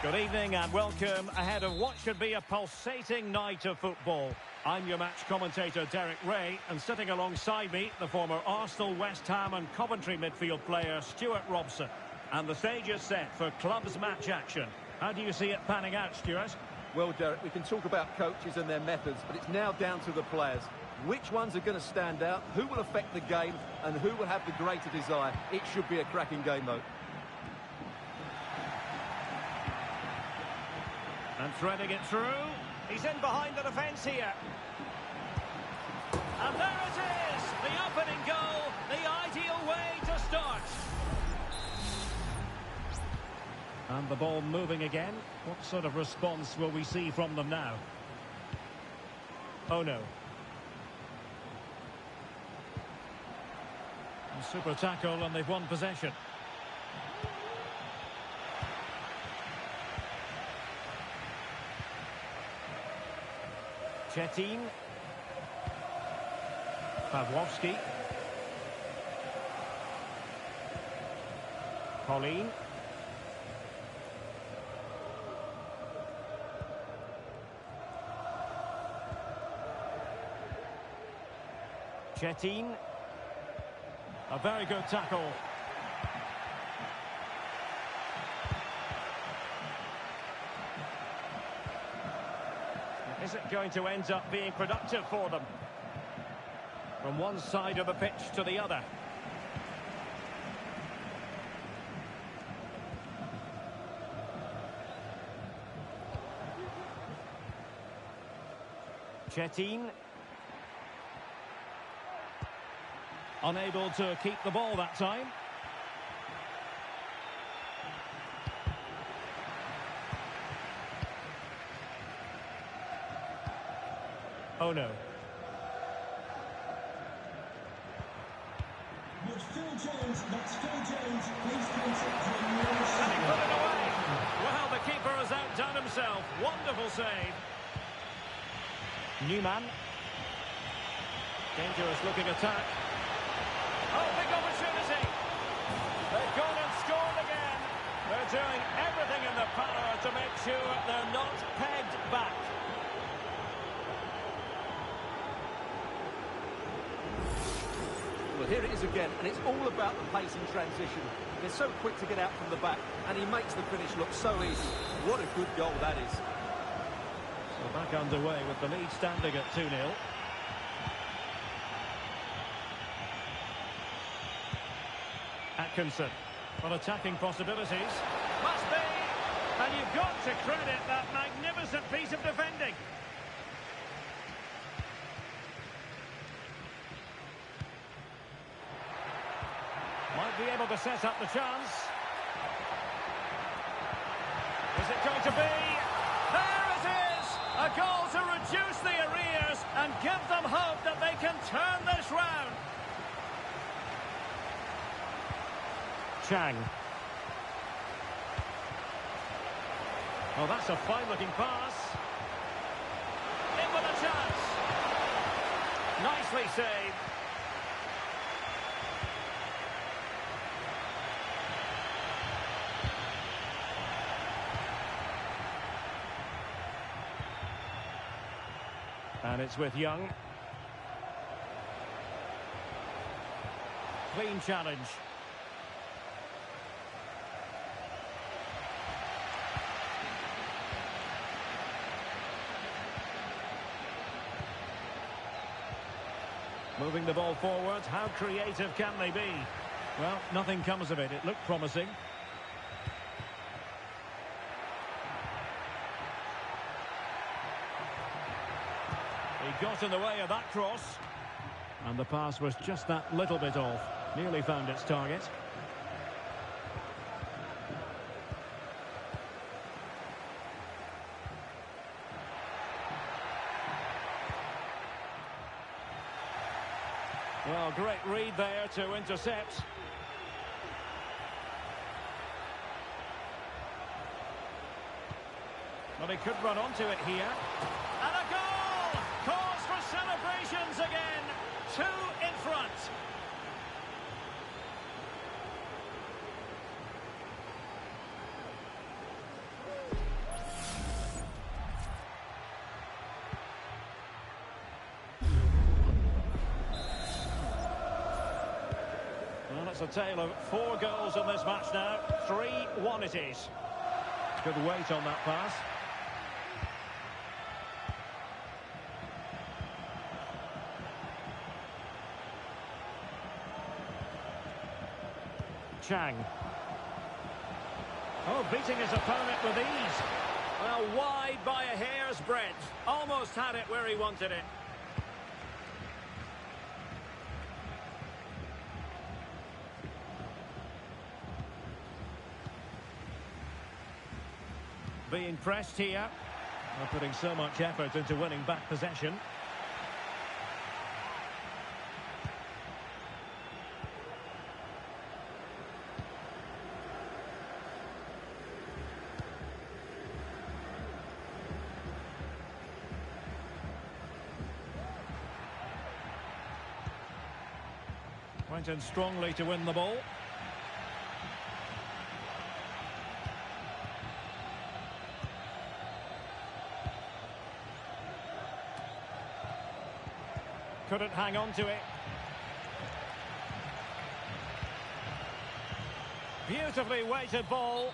Good evening and welcome ahead of what should be a pulsating night of football. I'm your match commentator Derek Ray, and sitting alongside me, the former Arsenal, West Ham and Coventry midfield player Stuart Robson. And the stage is set for clubs match action. How do you see it panning out, Stuart? Well, Derek, we can talk about coaches and their methods, but it's now down to the players. Which ones are going to stand out, who will affect the game, and who will have the greater desire? It should be a cracking game, though. And threading it through. He's in behind the defence here. And there it is! The opening goal, the ideal way to start. And the ball moving again. What sort of response will we see from them now? Oh no. A super tackle and they've won possession. Chetin. Pawłowski. Pauline. Chetin. A very good tackle. Is it going to end up being productive for them? From one side of the pitch to the other. Chetin. Unable to keep the ball that time. Oh no. That's Phil Jones. Please contact him. And he put it away. Well, the keeper has outdone himself. Wonderful save. Newman. Dangerous looking attack. Oh, big opportunity. They've gone and scored again. They're doing everything in their power to make sure they're not pegged back. Well, here it is again, and it's all about the pace and transition. They're so quick to get out from the back, and he makes the finish look so easy. What a good goal that is. So back underway with the lead standing at 2-0. Atkinson. Well, attacking possibilities. Must be! And you've got to credit that magnificent piece of defending. Might be able to set up the chance. Is it going to be? There it is! A goal to reduce the arrears and give them hope that they can turn this round. Chang. Oh, that's a fine-looking pass. In with a chance. Nicely saved. And it's with Young. Clean challenge. Moving the ball forward. How creative can they be? Well, nothing comes of it. It looked promising. He got in the way of that cross. And the pass was just that little bit off. Nearly found its target. Well, great read there to intercept. But he could run onto it here. And a goal! Cause for celebrations again. 2 in front. It's a tale of 4 goals in this match now. 3-1 it is. Good weight on that pass. Chang. Oh, beating his opponent with ease. Well, wide by a hair's breadth. Almost had it where he wanted it. Being pressed here. They're putting so much effort into winning back possession. Went in strongly to win the ball. Couldn't hang on to it. Beautifully weighted ball.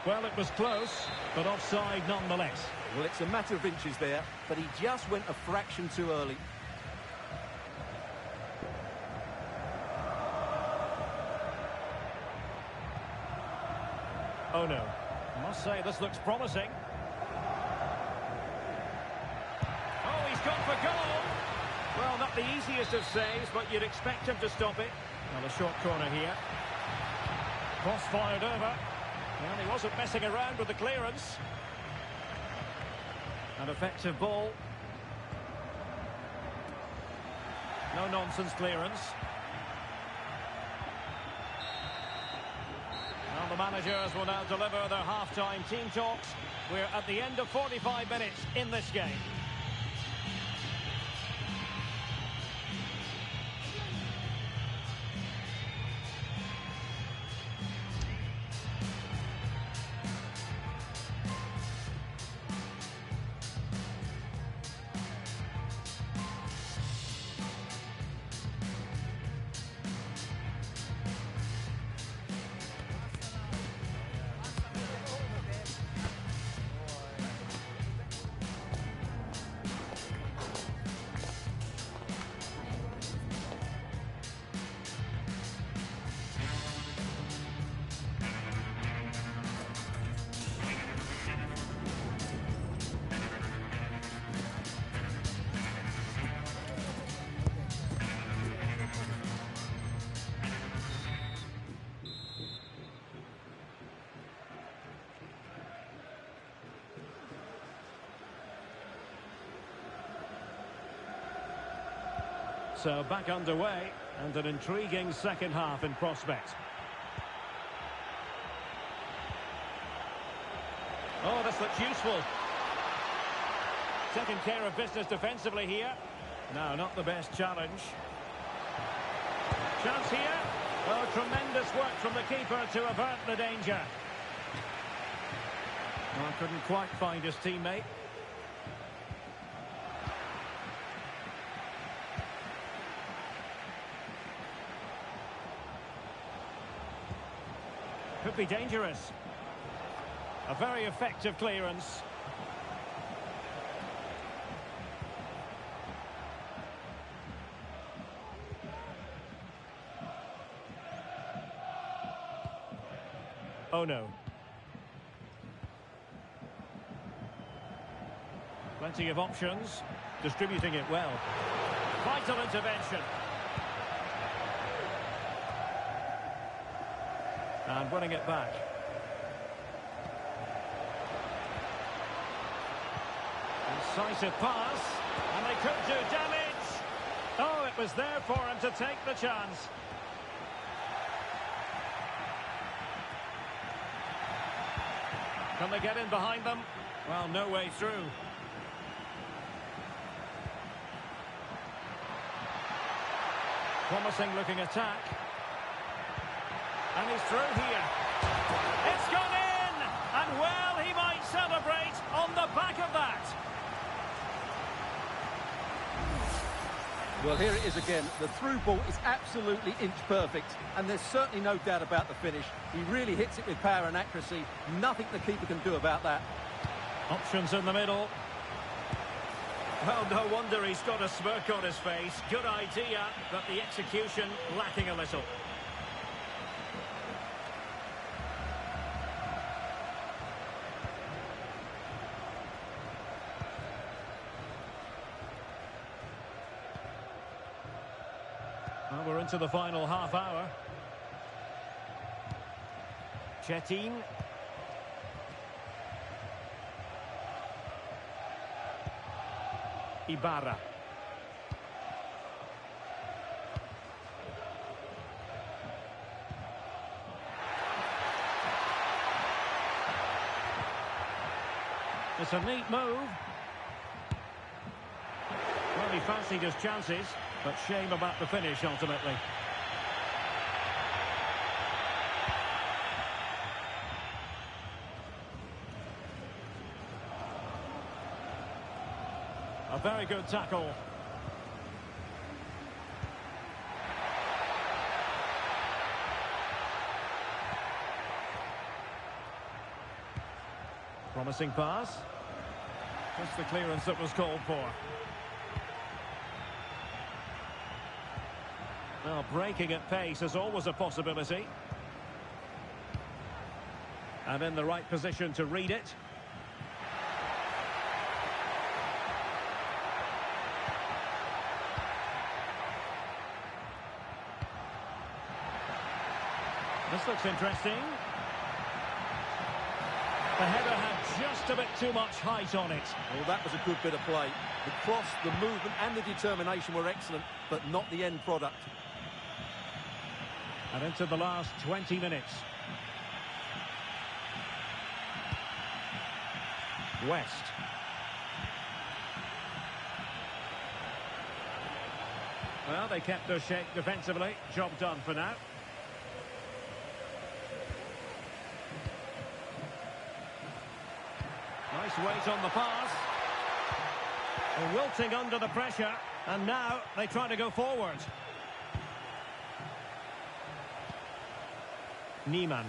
Well, it was close, but offside nonetheless. Well, it's a matter of inches there, but he just went a fraction too early. Oh no, I must say this looks promising. Oh, he's gone for goal. Well, not the easiest of saves, but you'd expect him to stop it. Well, a short corner here. Cross fired over. Well, he wasn't messing around with the clearance. An effective ball. No nonsense clearance. Well, the managers will now deliver their half-time team talks. We're at the end of 45 minutes in this game. So back underway, and an intriguing second half in prospect. Oh, this looks useful. Taking care of business defensively here. No, not the best challenge. Chance here. Oh, tremendous work from the keeper to avert the danger. Oh, couldn't quite find his teammate. Could be dangerous. A very effective clearance. Oh no. Plenty of options. Distributing it well. Vital intervention. And winning it back. Incisive pass. And they could do damage. Oh, it was there for him to take the chance. Can they get in behind them? Well, no way through. Promising looking attack. And he's through here. It's gone in! And well, he might celebrate on the back of that. Well, here it is again. The through ball is absolutely inch perfect, and there's certainly no doubt about the finish. He really hits it with power and accuracy. Nothing the keeper can do about that. Options in the middle. Well, no wonder he's got a smirk on his face. Good idea, but the execution lacking a little. Well, we're into the final half hour. Chetin. Ibarra. It's a neat move. Well, he fancied his chances, but shame about the finish ultimately. A very good tackle. Promising pass. Just the clearance that was called for. Well, breaking at pace is always a possibility. And in the right position to read it. This looks interesting. The header had just a bit too much height on it. Well, that was a good bit of play. The cross, the movement and the determination were excellent, but not the end product. And into the last 20 minutes. West. Well, they kept their shape defensively. Job done for now. Nice weight on the pass. Wilting under the pressure. And now they try to go forward. Niemann.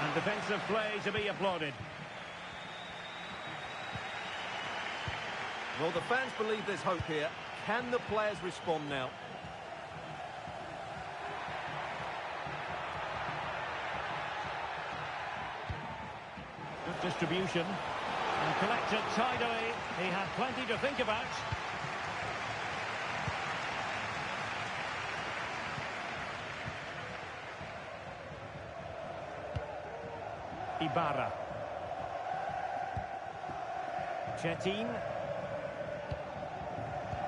And defensive play to be applauded. Well, the fans believe there's hope here. Can the players respond now? Good distribution. And collected tidily. He had plenty to think about. Ibarra. Chetin.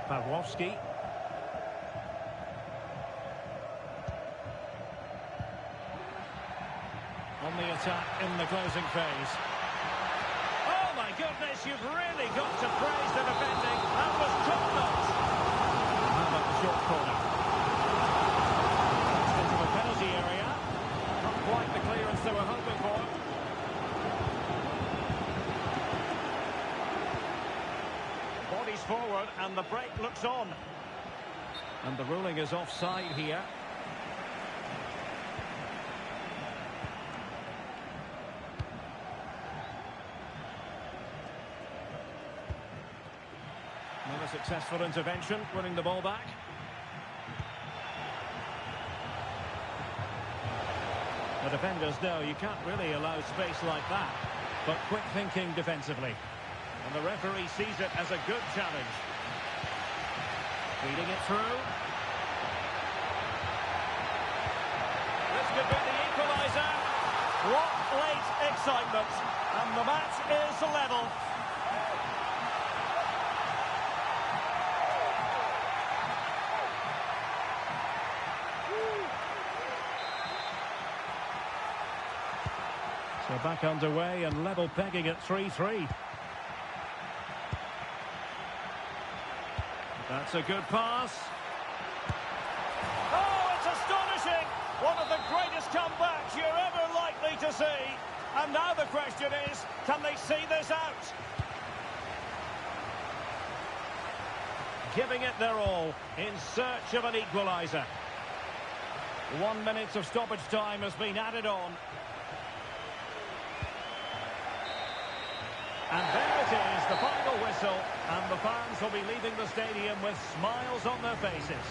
Pawłowski. On the attack in the closing phase. Oh my goodness, you've really got to praise the defending. That was top-notch. How about the short corner? Into the penalty area. Not quite the clearance they were hoping for. Bodies forward and the break looks on. And the ruling is offside here. Another successful intervention, winning the ball back. The defenders know you can't really allow space like that, but quick thinking defensively. And the referee sees it as a good challenge. Feeding it through. This could be the equaliser. What late excitement. And the match is level. So back underway and level pegging at 3-3. That's a good pass. Oh, it's astonishing! One of the greatest comebacks you're ever likely to see. And now the question is, can they see this out? giving it their all in search of an equaliser. 1 minute of stoppage time has been added on. And there it is, the final whistle, and the fans will be leaving the stadium with smiles on their faces.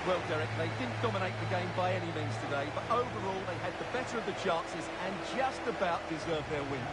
Well, Derek, they didn't dominate the game by any means today, but overall they had the better of the chances and just about deserved their win.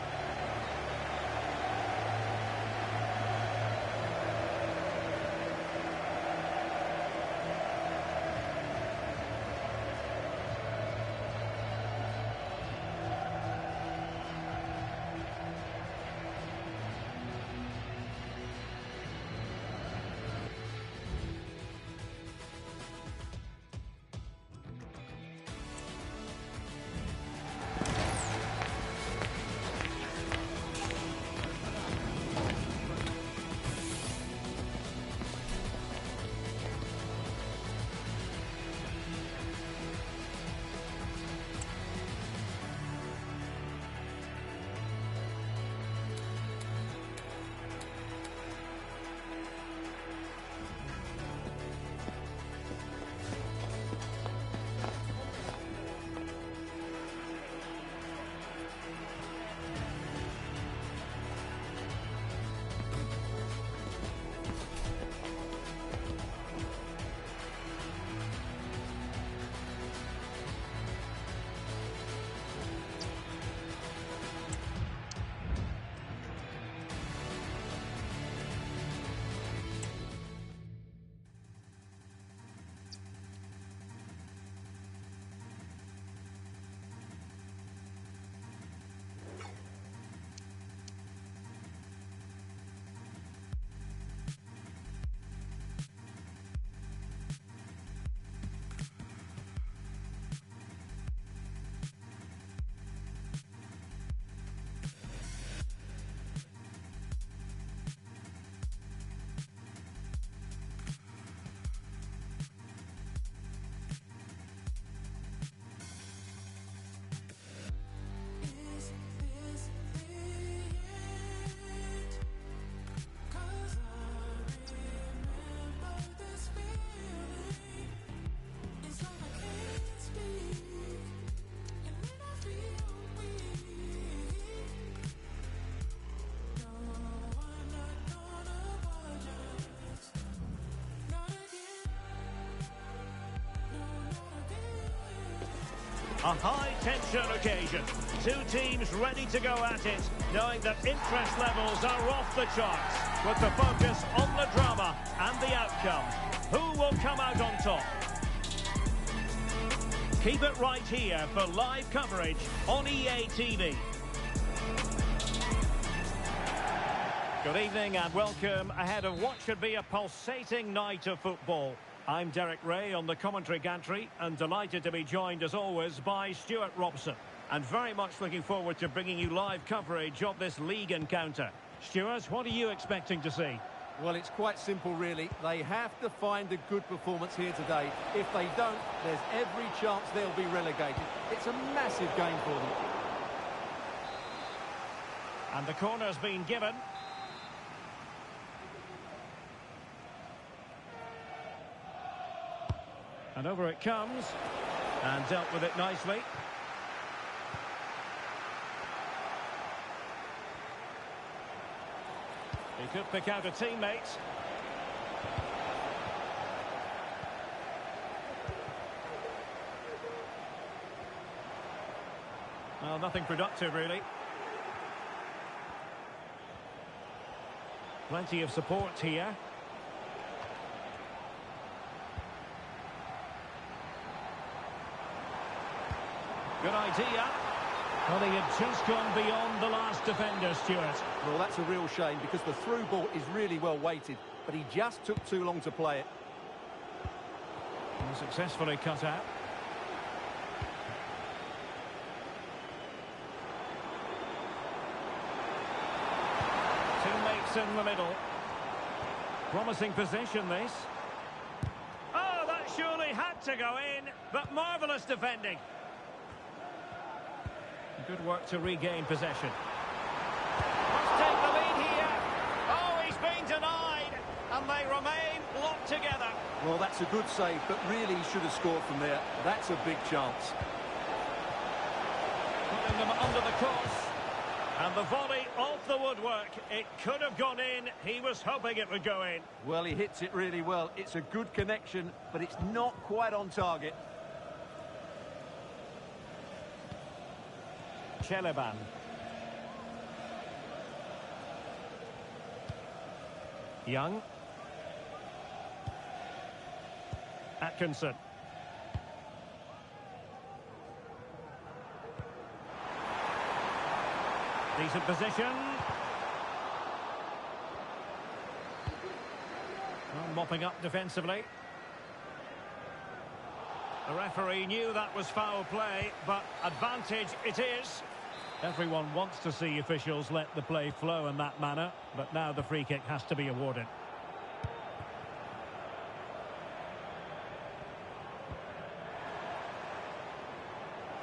A high-tension occasion. Two teams ready to go at it, knowing that interest levels are off the charts, with the focus on the drama and the outcome. Who will come out on top? Keep it right here for live coverage on EA TV. Good evening and welcome ahead of what should be a pulsating night of football. I'm Derek Ray on the commentary gantry and delighted to be joined as always by Stuart Robson. And very much looking forward to bringing you live coverage of this league encounter. Stuart, what are you expecting to see? Well, it's quite simple really. They have to find a good performance here today. If they don't, there's every chance they'll be relegated. It's a massive game for them. And the corner's been given. And over it comes, and dealt with it nicely. He could pick out a teammate. Well, nothing productive, really. Plenty of support here. Good idea. Well, he had just gone beyond the last defender, Stuart. Well, that's a real shame because the through ball is really well weighted, but he just took too long to play it. And successfully cut out. Teammates in the middle. Promising possession, this. Oh, that surely had to go in, but marvellous defending. Good work to regain possession. Must take the lead here. Oh, he's been denied. And they remain locked together. Well, that's a good save, but really he should have scored from there. That's a big chance. Putting them under the cross. And the volley off the woodwork. It could have gone in. He was hoping it would go in. Well, he hits it really well. It's a good connection, but it's not quite on target. Celeban. Young. Atkinson. Decent position. Well, mopping up defensively. The referee knew that was foul play, but advantage it is. Everyone wants to see officials let the play flow in that manner, but now the free kick has to be awarded.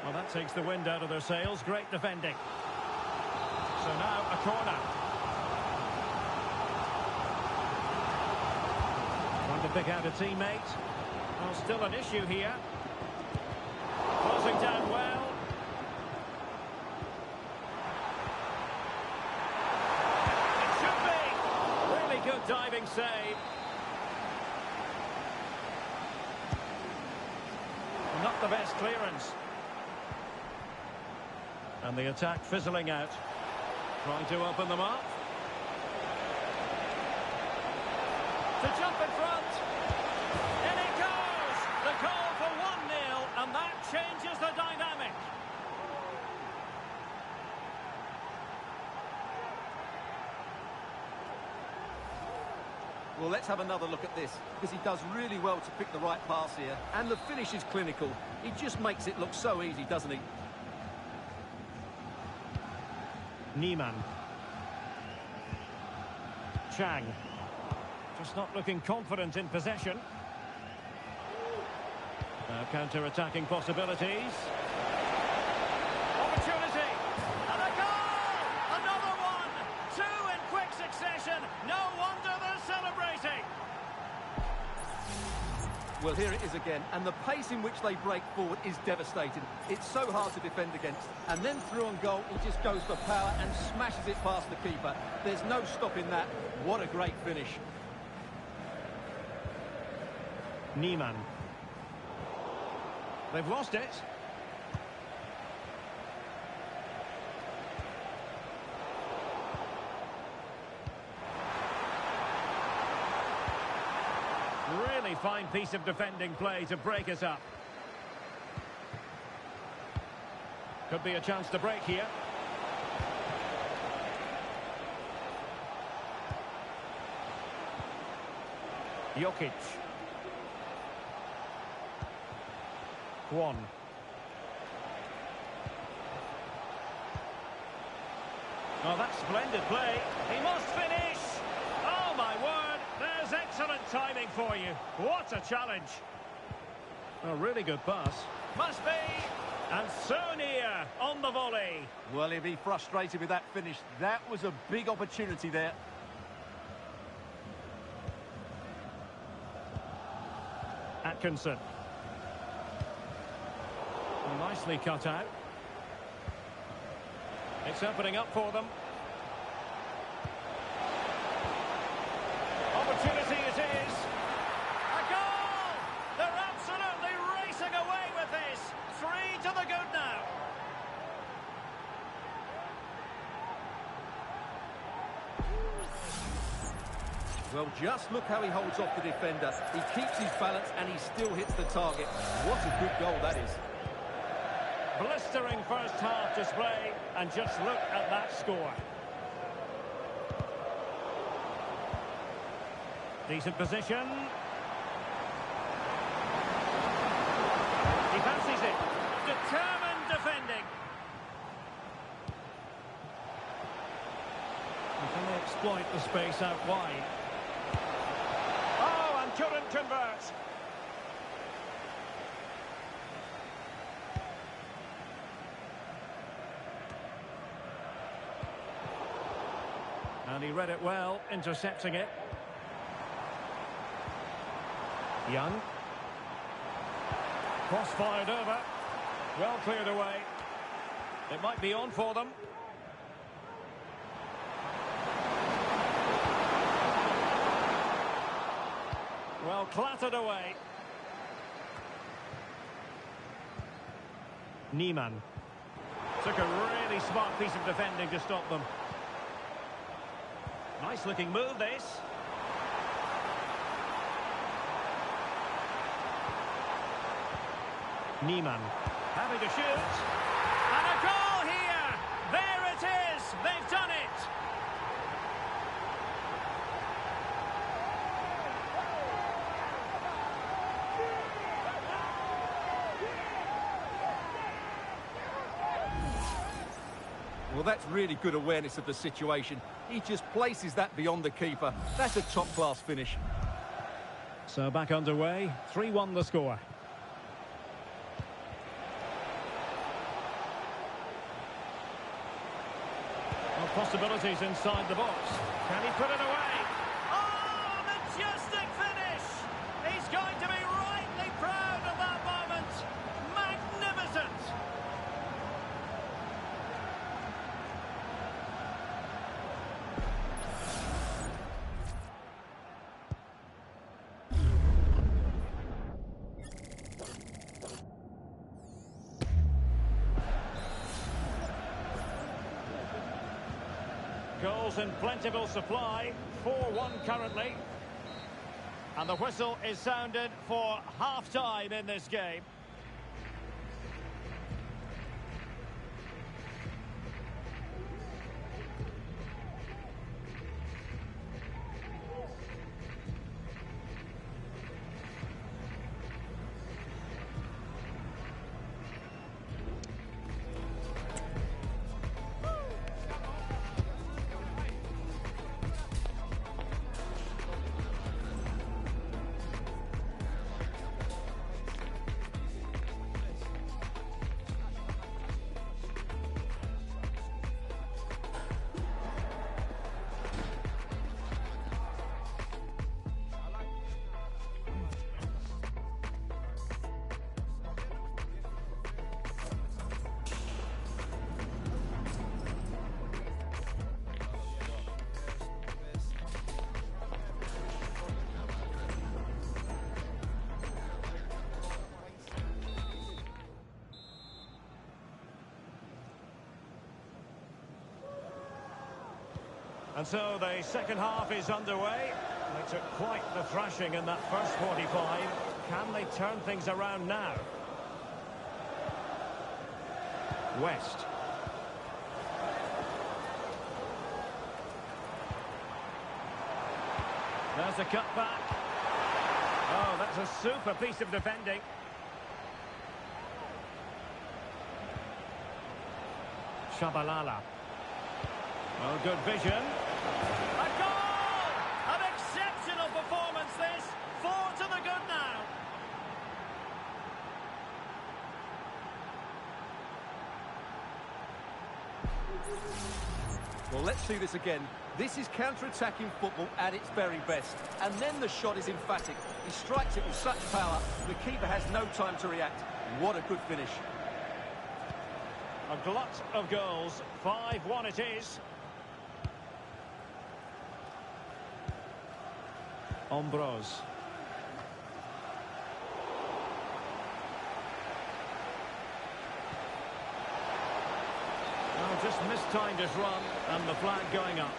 Well, that takes the wind out of their sails. Great defending. So now a corner. Trying to pick out a teammate. Well, still an issue here. Closing down well. It should be. Really good diving save. Not the best clearance. And the attack fizzling out. Trying to open them up. To jump in front. In it goes. The goal for 1-0, and that changes the dynamic. Well, let's have another look at this, because he does really well to pick the right pass here. And the finish is clinical. He just makes it look so easy, doesn't he? Niemann. Chang. Just not looking confident in possession. Now counter-attacking possibilities. Opportunity. And a goal! Another one! Two in quick succession. No wonder they're celebrating. Well, here it is again, and the pace in which they break forward is devastating. It's so hard to defend against. And then through on goal, he just goes for power and smashes it past the keeper. There's no stopping that. What a great finish. Niemann. They've lost it. Really fine piece of defending play to break us up. Could be a chance to break here. Jokic. Kwon. Oh, that's splendid play. He must finish. Oh, my word. There's excellent timing for you. What a challenge. A really good pass. Must be. And so near on the volley. Well, he'll be frustrated with that finish. That was a big opportunity there. Atkinson. Well, nicely cut out. It's opening up for them. Opportunity it is. A goal! They're absolutely racing away with this. 3 to the good now. Well, just look how he holds off the defender. He keeps his balance and he still hits the target. What a good goal that is. Blistering first half display, and just look at that score. Decent position. He fancies it. Determined defending. And can they exploit the space out wide? Oh, and couldn't convert. And he read it well, intercepting it. Young. Cross fired over. Well cleared away. It might be on for them. Well clattered away. Niemann. Took a really smart piece of defending to stop them. Nice looking move this. Niemann having to shoot. And a goal here! There it is! They've done it! Well, that's really good awareness of the situation. He just places that beyond the keeper. That's a top-class finish. So back underway. 3-1 the score. Well, possibilities inside the box. Can he put it away? Oh, majestic finish! He's going to be rightly proud of that moment. Magnificent! Goals in plentiful supply, 4-1 currently. And the whistle is sounded for half-time in this game. And so the second half is underway. They took quite the thrashing in that first 45. Can they turn things around now? West. There's a cut back. Oh, that's a super piece of defending. Shabalala. Well, good vision. A goal! An exceptional performance this. 4 to the good now. Well, let's see this again. This is counter-attacking football at its very best. And then the shot is emphatic. He strikes it with such power, the keeper has no time to react. What a good finish. A glut of goals. 5-1 it is. Ambrose. Well, just mistimed his run and the flag going up.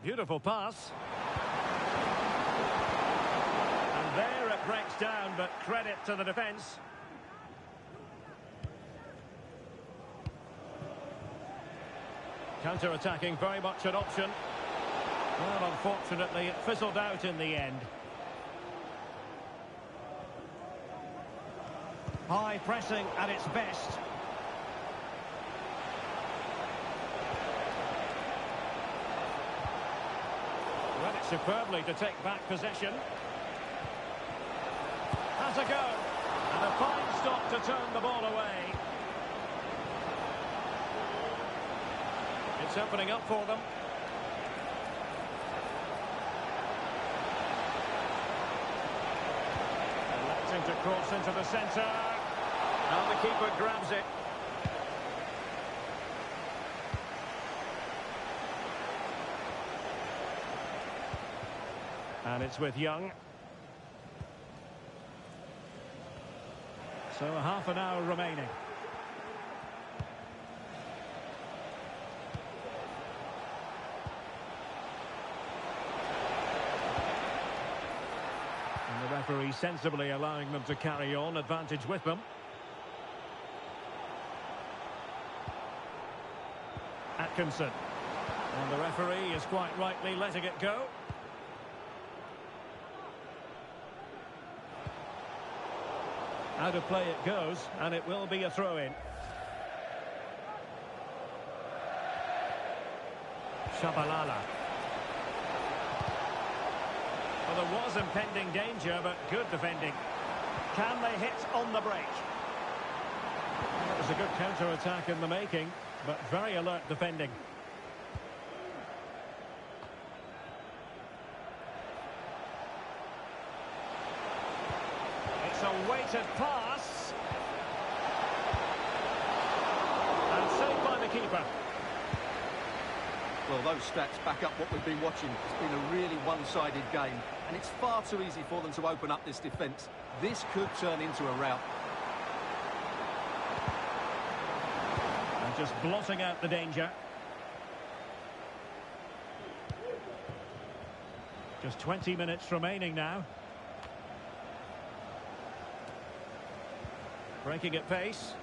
Beautiful pass. And there it breaks down, but credit to the defence. Counter-attacking, very much an option. Well, unfortunately, it fizzled out in the end. High pressing at its best. Read it superbly to take back possession. Has a go. And a fine stop to turn the ball away. It's opening up for them. Electing to cross into the centre. Now the keeper grabs it. And it's with Young. So half an hour remaining. And the referee sensibly allowing them to carry on, advantage with them. Atkinson. And the referee is quite rightly letting it go. Out of play it goes, and it will be a throw-in. Shabalala. Well, there was impending danger, but good defending. Can they hit on the break? That was a good counter-attack in the making, but very alert defending. It's a weighted pass. And saved by the keeper. Well, those stats back up what we've been watching. It's been a really one-sided game, and it's far too easy for them to open up this defence. This could turn into a rout. And just blotting out the danger. Just 20 minutes remaining now. Breaking at pace.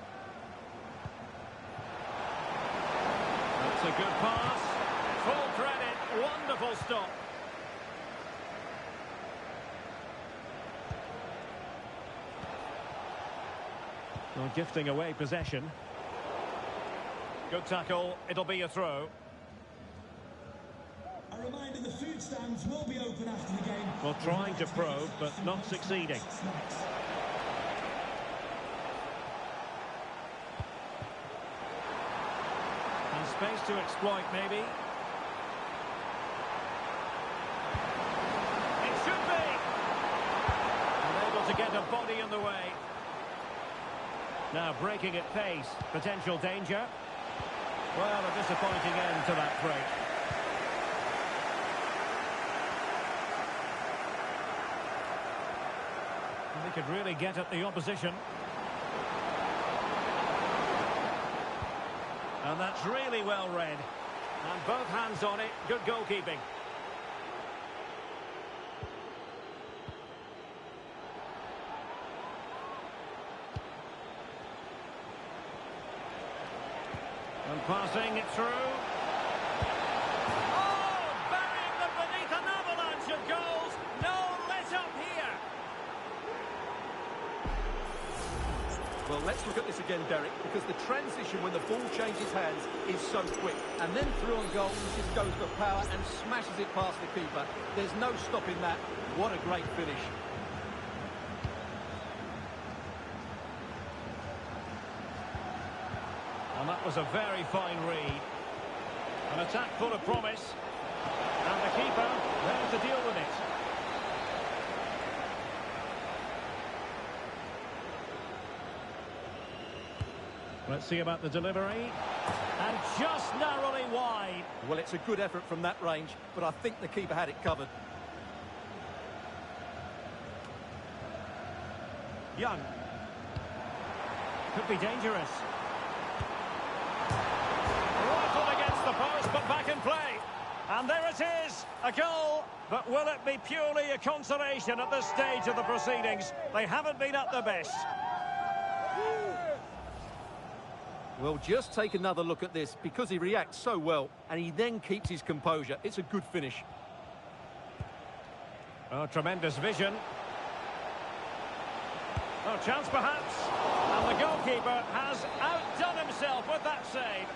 That's a good pass. Full credit. Wonderful stop. Well, gifting away possession. Good tackle. It'll be a throw. A reminder, the food stands will be open after the game. Well, trying to probe, but not succeeding. Snacks. And space to exploit, maybe. It should be. Unable to get a body in the way. Now breaking at pace. Potential danger. Well, a disappointing end to that break. And they could really get at the opposition. And that's really well read. And both hands on it. Good goalkeeping. And passing it through. Oh! Burying them beneath an avalanche of goals. No let up here. Well, let's look at this again, Derek, because the transition when the ball changes hands is so quick. And then through on goal, he just goes for power and smashes it past the keeper. There's no stopping that. What a great finish. And that was a very fine read. An attack full of promise. And the keeper there to deal with it. Let's see about the delivery. And just narrowly wide. Well, it's a good effort from that range, but I think the keeper had it covered. Young. Could be dangerous. Rifled against the post, but back in play. And there it is, a goal. But will it be purely a consolation at this stage of the proceedings? They haven't been at their best. Well, just take another look at this, because he reacts so well, and he then keeps his composure. It's a good finish. Oh, tremendous vision. Oh, chance perhaps. And the goalkeeper has outdone himself with that save.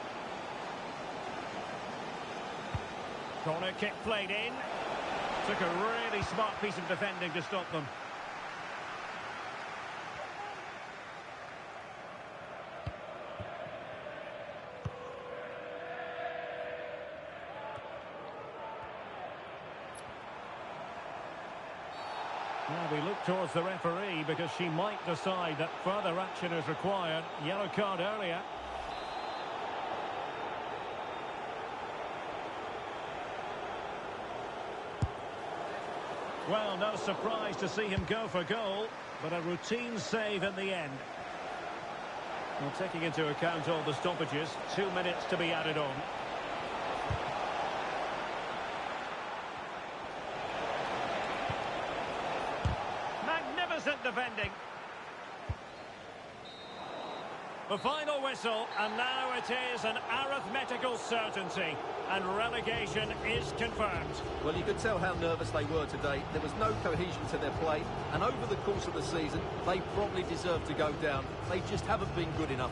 Corner kick played in. Took a really smart piece of defending to stop them. Now we look towards the referee because she might decide that further action is required. Yellow card earlier. Well, no surprise to see him go for goal, but a routine save in the end. Well, taking into account all the stoppages, 2 minutes to be added on. Magnificent defending. The final whistle, and now it is an arithmetical certainty, and relegation is confirmed. Well, you could tell how nervous they were today. There was no cohesion to their play, and over the course of the season, they probably deserved to go down. They just haven't been good enough.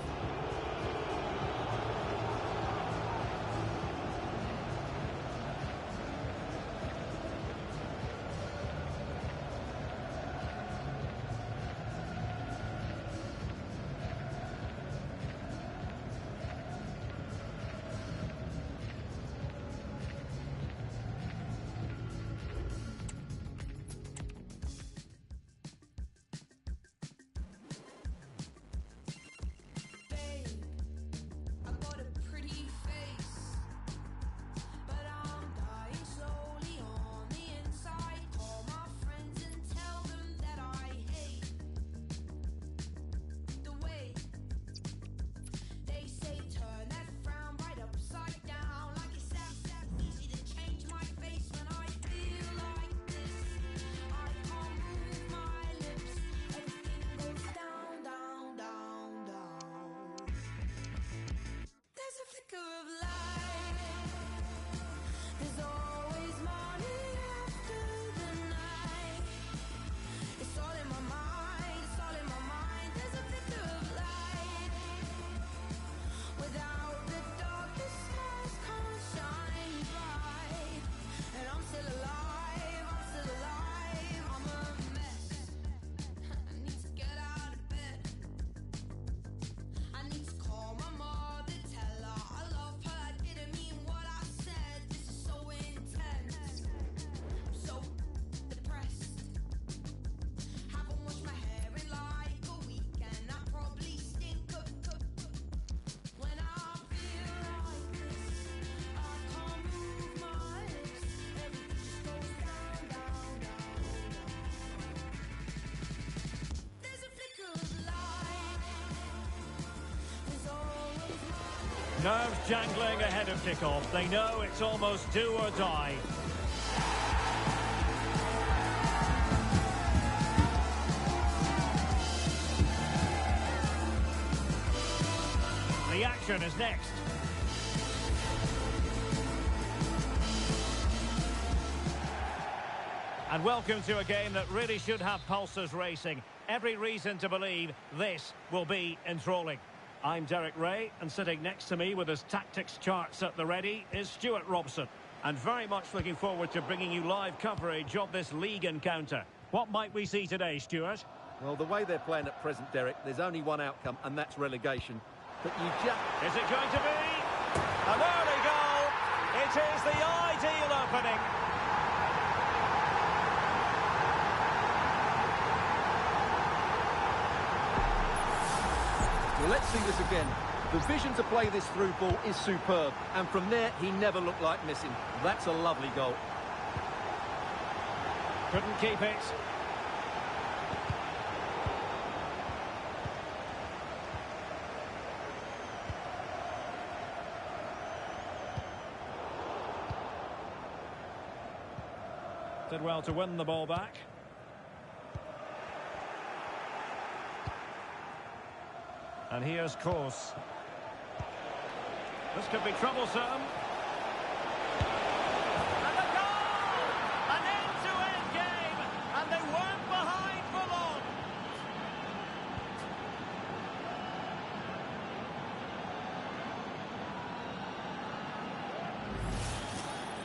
Nerves jangling ahead of kickoff. They know it's almost do or die. The action is next. And welcome to a game that really should have pulses racing. Every reason to believe this will be enthralling. I'm Derek Ray, and sitting next to me with his tactics charts at the ready is Stuart Robson. And very much looking forward to bringing you live coverage of this league encounter. What might we see today, Stuart? Well, the way they're playing at present, Derek, there's only one outcome, and that's relegation. But you just... Is it going to be an early goal? It is the ideal opening. Well, let's see this again. The vision to play this through ball is superb, and from there, he never looked like missing. That's a lovely goal. Couldn't keep it. Did well to win the ball back. And here's Kos. This could be troublesome. And a goal! An end-to-end game, and they weren't behind for long.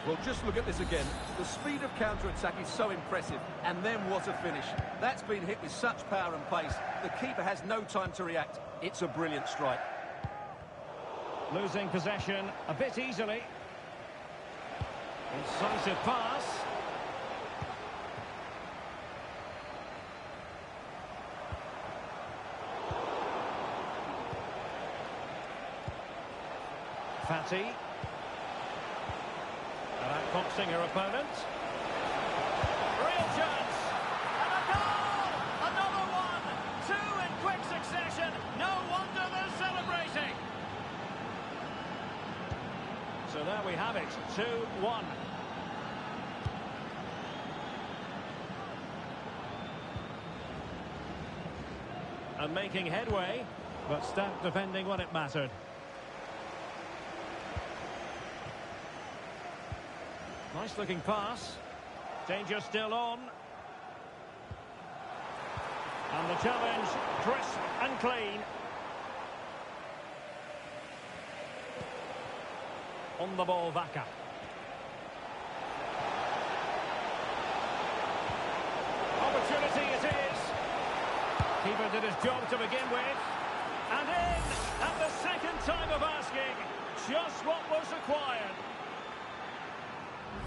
Well, just look at this again. The speed of counter-attack is so impressive, and then what a finish. That's been hit with such power and pace. The keeper has no time to react. It's a brilliant strike. Losing possession a bit easily. Incisive pass. Fati. And outboxing her opponent. Real chance. And a goal! Another one! Two in quick succession. No wonder they're celebrating. So there we have it. 2-1. And making headway, but stout defending when it mattered. Nice looking pass. Danger still on. And the challenge, crisp and clean. On the ball, Vaca. Opportunity it is. Keeper did his job to begin with. And in at the second time of asking. Just what was required.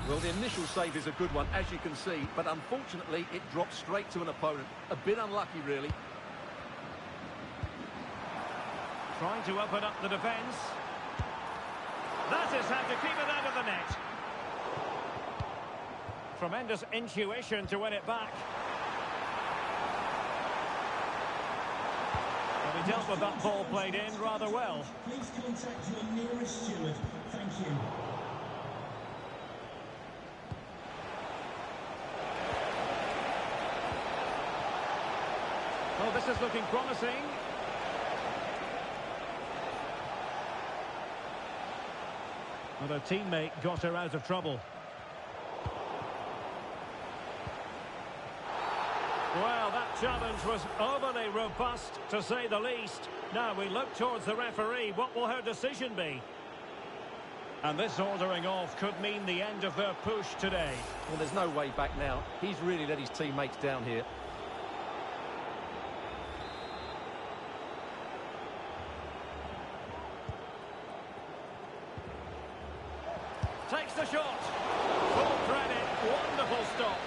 Well, the initial save is a good one, as you can see, but unfortunately it dropped straight to an opponent. A bit unlucky, really. Trying to open up the defence. That is how to keep it out of the net. Tremendous intuition to win it back. Well, he dealt with that ball played in rather well. Please contact your nearest steward. Thank you. Oh, this is looking promising. But her teammate got her out of trouble. Well, that challenge was overly robust, to say the least. Now we look towards the referee. What will her decision be? And this ordering off could mean the end of their push today. Well, there's no way back now. He's really let his teammates down here. Takes the shot. Full credit. Wonderful stop.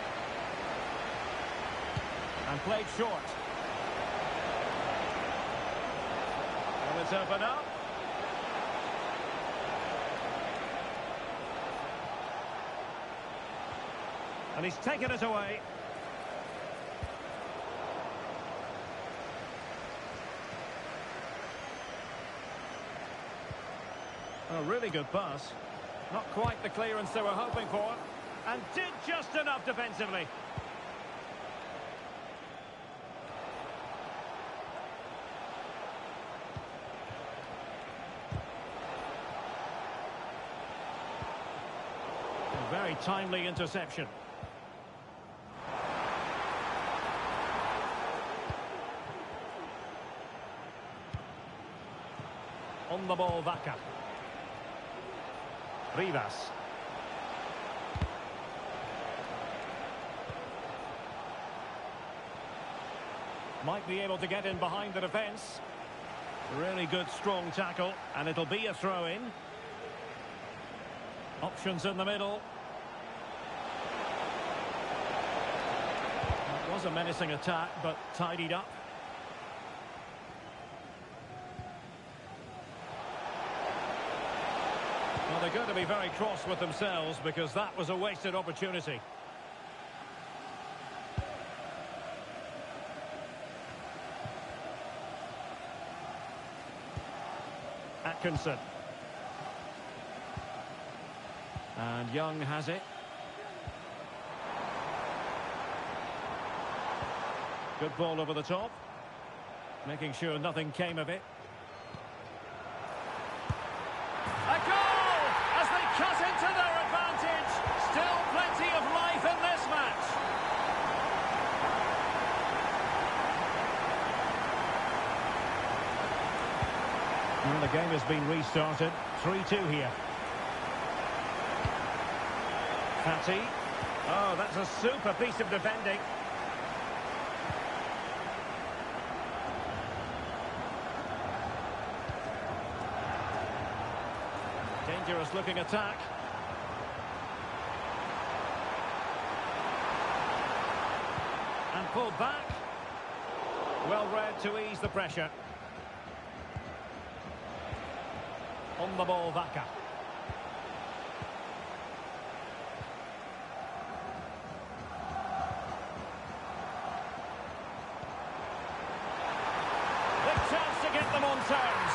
And played short. Well, it's open up. And he's taken it away. A really good pass. Not quite the clearance they were hoping for. And did just enough defensively. A very timely interception. On the ball, Vaca. Rivas. Might be able to get in behind the defence. Really good, strong tackle, and it'll be a throw-in. Options in the middle. It was a menacing attack, but tidied up. Well, they're going to be very cross with themselves because that was a wasted opportunity. Atkinson. And Young has it. Good ball over the top. Making sure nothing came of it. A goal as they cut into their advantage. Still plenty of life in this match. Well, the game has been restarted. 3-2 here. Fati. Oh, that's a super piece of defending. Dangerous looking attack. And pulled back. Well read to ease the pressure. On the ball, Vaca. get them on terms.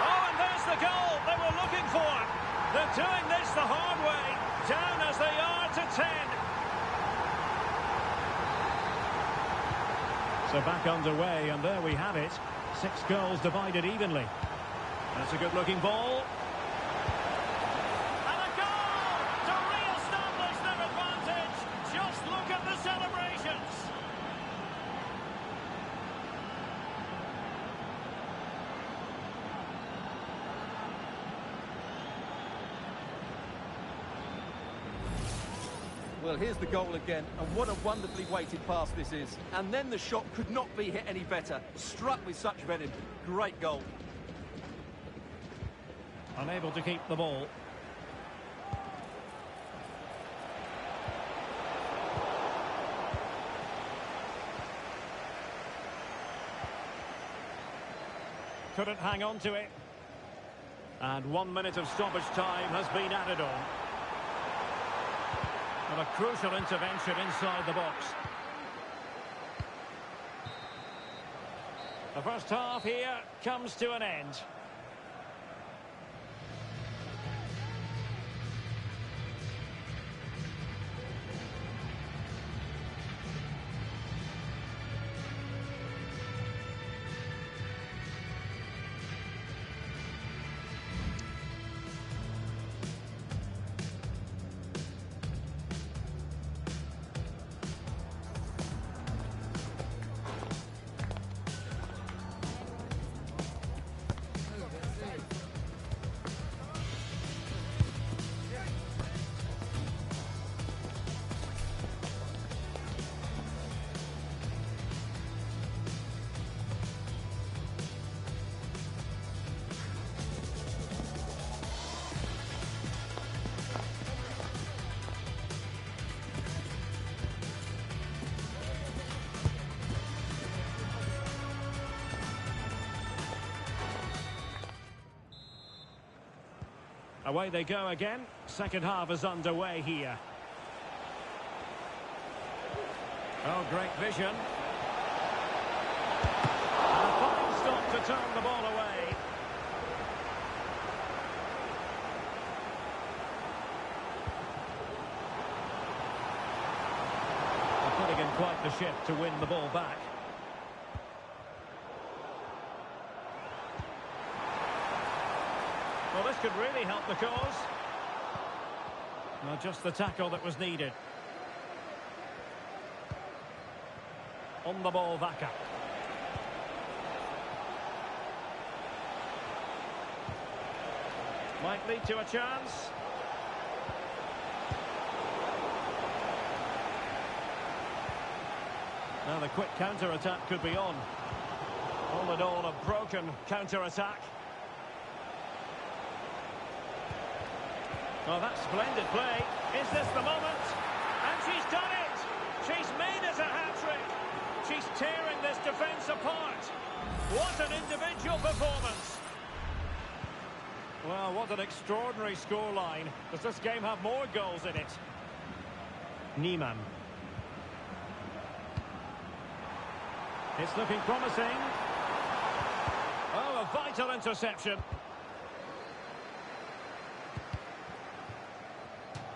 Oh, and there's the goal they were looking for. They're doing this the hard way. Down as they are to 10. So back underway, and there we have it. 6 goals divided evenly. That's a good-looking ball. And a goal to re-establish their advantage. Just look at the celebrations. Well, here's the goal again, and what a wonderfully weighted pass this is. And then the shot could not be hit any better. Struck with such venom. Great goal. Unable to keep the ball. Couldn't hang on to it. And 1 minute of stoppage time has been added on. And a crucial intervention inside the box. The first half here comes to an end. Away they go again. Second half is underway here. Oh, great vision. And a fine stop to turn the ball away. They're putting in quite the shift to win the ball back. Well, this could really help the cause. Not just the tackle that was needed. On the ball, Vaca. Might lead to a chance. Now the quick counter-attack could be on. All in all, a broken counter-attack. Oh, that's splendid play. Is this the moment? And she's done it! She's made it a hat-trick! She's tearing this defence apart! What an individual performance! Well, what an extraordinary scoreline. Does this game have more goals in it? Niemann. It's looking promising. Oh, a vital interception.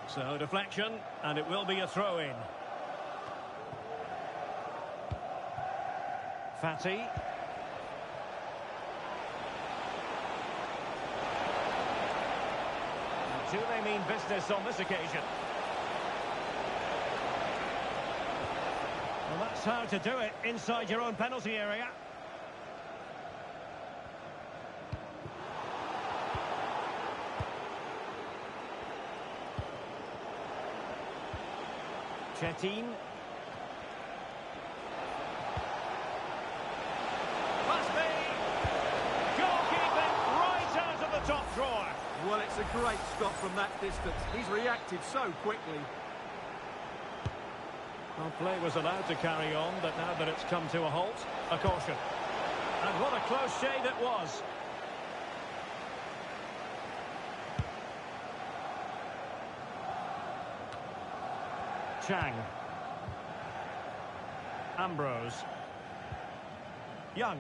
So, deflection, and it will be a throw-in. Fatty. Do they mean business on this occasion? Well, that's how to do it inside your own penalty area. Chetin. Must be. Goalkeeping right out of the top drawer. Well, it's a great stop from that distance. He's reacted so quickly. Well, play was allowed to carry on, but now that it's come to a halt, a caution. And what a close shave it was. Chang. Ambrose. Young.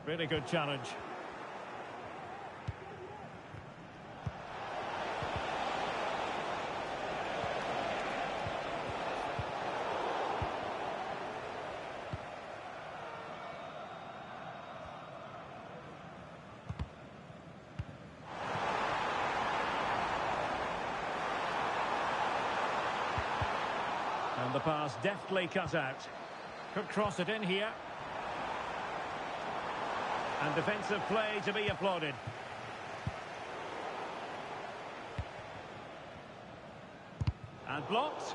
Really good challenge. And the pass deftly cut out. Could cross it in here. And defensive play to be applauded. And blocked.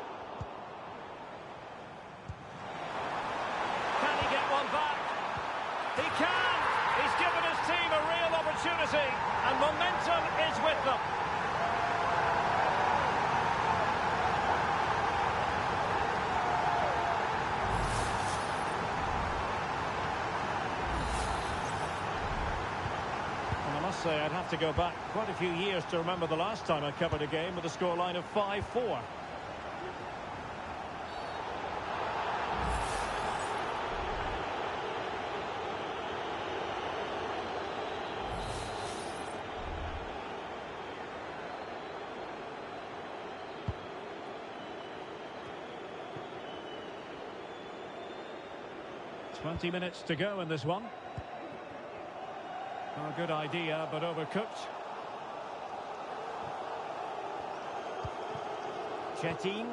Can he get one back? He can! He's given his team a real opportunity, and momentum is with them. I must say I'd have to go back quite a few years to remember the last time I covered a game with a scoreline of 5-4. Twenty minutes to go in this one. Oh, good idea, but overcooked. Chetin.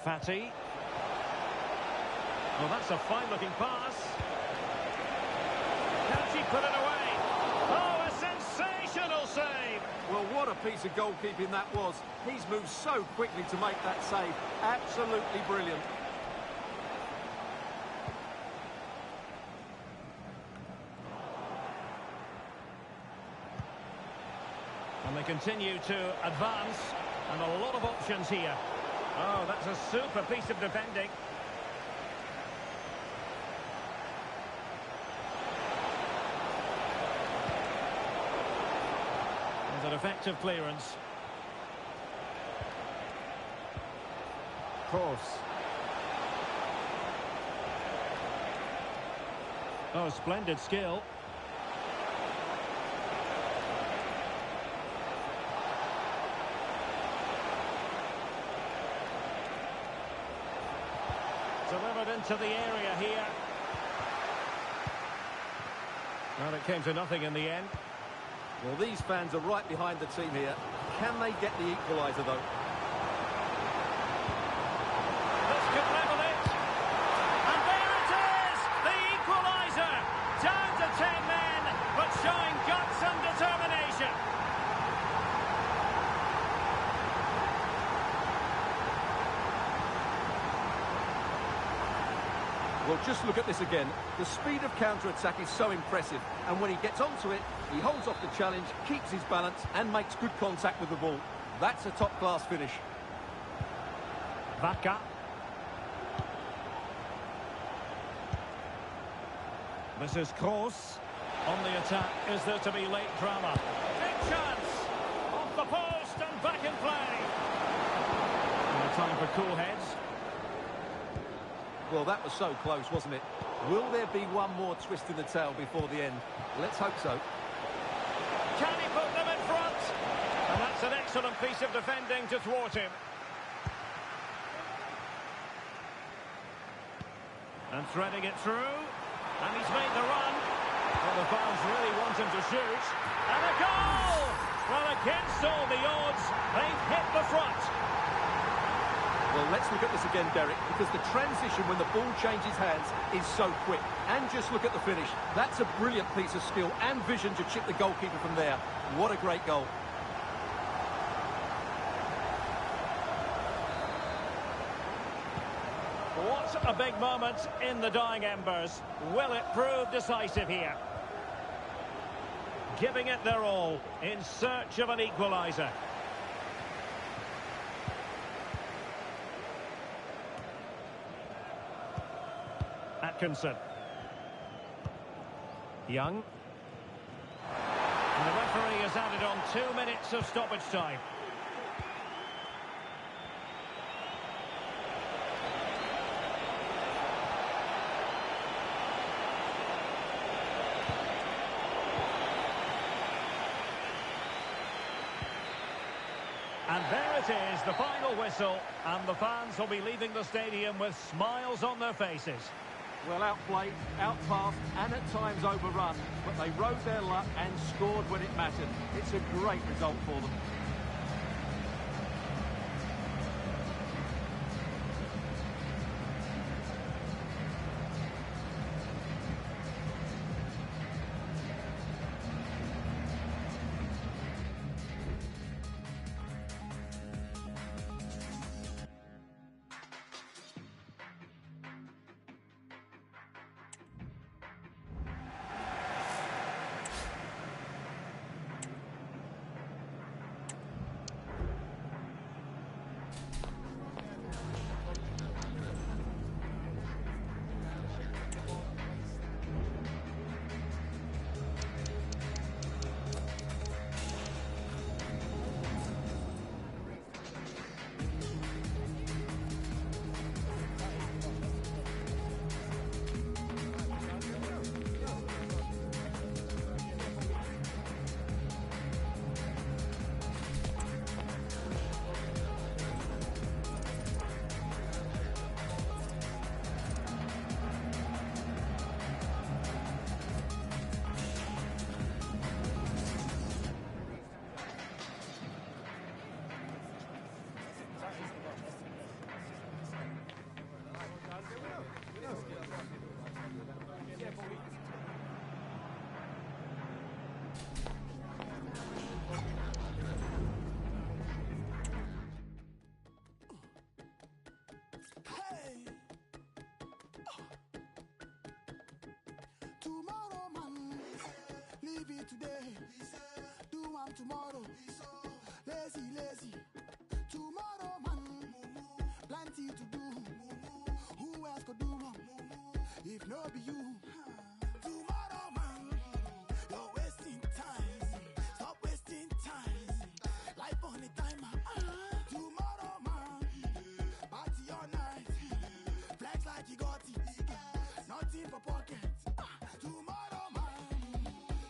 Fati. Well, that's a fine-looking pass. Can she put it away? Oh, a sensational save! Well, what a piece of goalkeeping that was. He's moved so quickly to make that save. Absolutely brilliant. And they continue to advance, and a lot of options here. Oh, that's a super piece of defending. There's an effective clearance. Cross. Oh, splendid skill. Delivered into the area here. Well, it came to nothing in the end. Well, these fans are right behind the team here. Can they get the equaliser, though? This could level it. And there it is! The equaliser! Down to 10 men, but showing guts and determination. Well, just look at this again. The speed of counter-attack is so impressive, and when he gets onto it, he holds off the challenge, keeps his balance, and makes good contact with the ball. That's a top-class finish. Vaca. This is Kroos. On the attack, is there to be late drama? Big chance! Off the post and back in play. And time for cool heads. Well, that was so close, wasn't it? Will there be one more twist in the tail before the end? Let's hope so. Can he put them in front? And that's an excellent piece of defending to thwart him. And threading it through. And he's made the run. Well, the fans really want him to shoot. And a goal! Well, against all the odds, they've hit the front. Well, let's look at this again, Derek, because the transition when the ball changes hands is so quick. And just look at the finish. That's a brilliant piece of skill and vision to chip the goalkeeper from there. What a great goal. What a big moment in the dying embers. Will it prove decisive here? Giving it their all in search of an equaliser. Atkinson. Young. And the referee has added on 2 minutes of stoppage time. here it is, the final whistle, and the fans will be leaving the stadium with smiles on their faces. Well, outplayed, outpassed, and at times overrun, but they rode their luck and scored when it mattered. It's a great result for them. Tomorrow, man, leave it today. Do one tomorrow. Lazy, lazy. Tomorrow, man, plenty to do. Who else could do one? If no be you. Tomorrow, man, you're wasting time. Stop wasting time. Life on a timer. Tomorrow, man, party all night. Flex like you got it. Nothing for pocket. Tomorrow, man,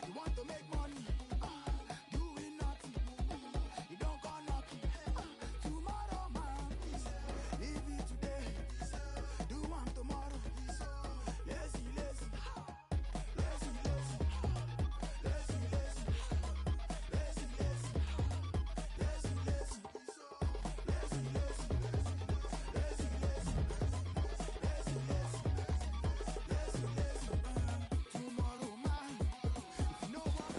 you want to make money. Doing nothing. You don't go knocking. Tomorrow, man, leave it today. Do one tomorrow. Lazy, lazy. Lazy, lazy. Lazy, lazy. Lazy, lazy. Lazy, lazy. Lazy, lazy. Lazy, lazy. Lazy, lazy. Tomorrow, man, if you know what.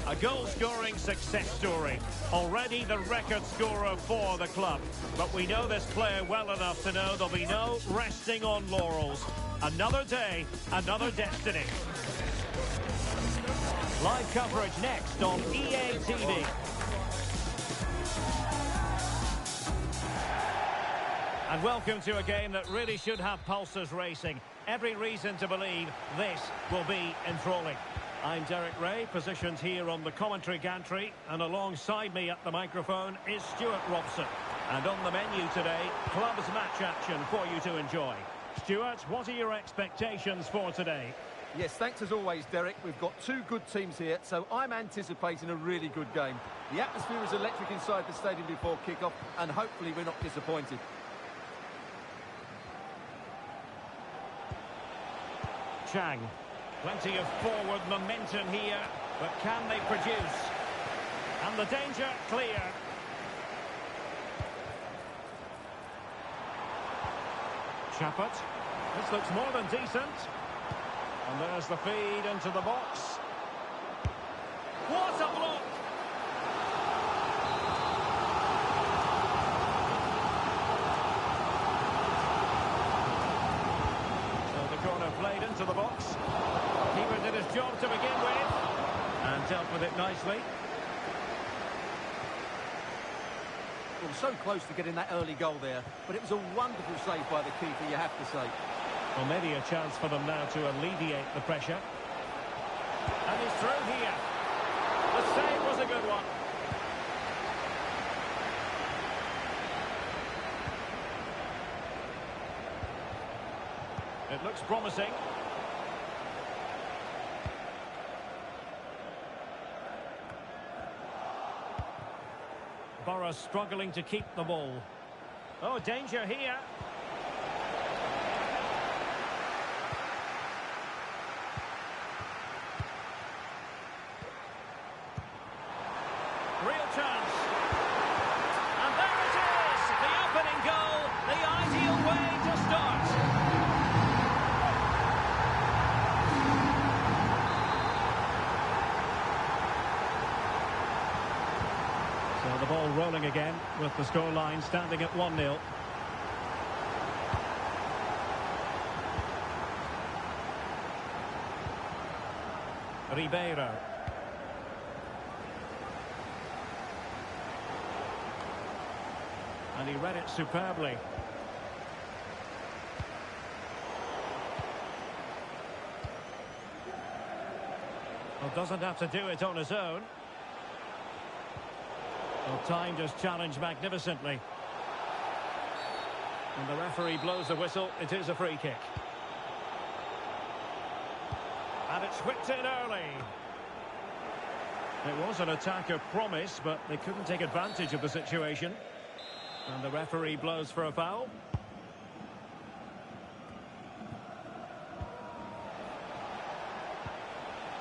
A goal-scoring success story. Already the record scorer for the club. But we know this player well enough to know there'll be no resting on laurels. Another day, another destiny. Live coverage next on EA TV. And welcome to a game that really should have pulses racing. Every reason to believe this will be enthralling. I'm Derek Ray, positioned here on the commentary gantry, and alongside me at the microphone is Stuart Robson. And on the menu today, club's match action for you to enjoy. Stuart, what are your expectations for today? Yes, thanks as always, Derek. We've got two good teams here, so I'm anticipating a really good game. The atmosphere is electric inside the stadium before kick-off, and hopefully we're not disappointed. Chang. Plenty of forward momentum here, but can they produce? And the danger clear. Chaput. This looks more than decent. And there's the feed into the box. What a block! So the corner played into the box. Keeper did his job to begin with and dealt with it nicely. Well, so close to getting that early goal there, but it was a wonderful save by the keeper, you have to say. Well, maybe a chance for them now to alleviate the pressure. And he's through here. The save was a good one. It looks promising. Borough struggling to keep the ball. Oh, danger here. Real chance. And there it is, the opening goal, the ideal way to start. So the ball rolling again with the scoreline standing at 1-0. Ribeiro. And he read it superbly. Well, doesn't have to do it on his own. Well, time just challenged magnificently. And the referee blows the whistle. It is a free kick. And it's whipped in early. It was an attack of promise, but they couldn't take advantage of the situation. And the referee blows for a foul.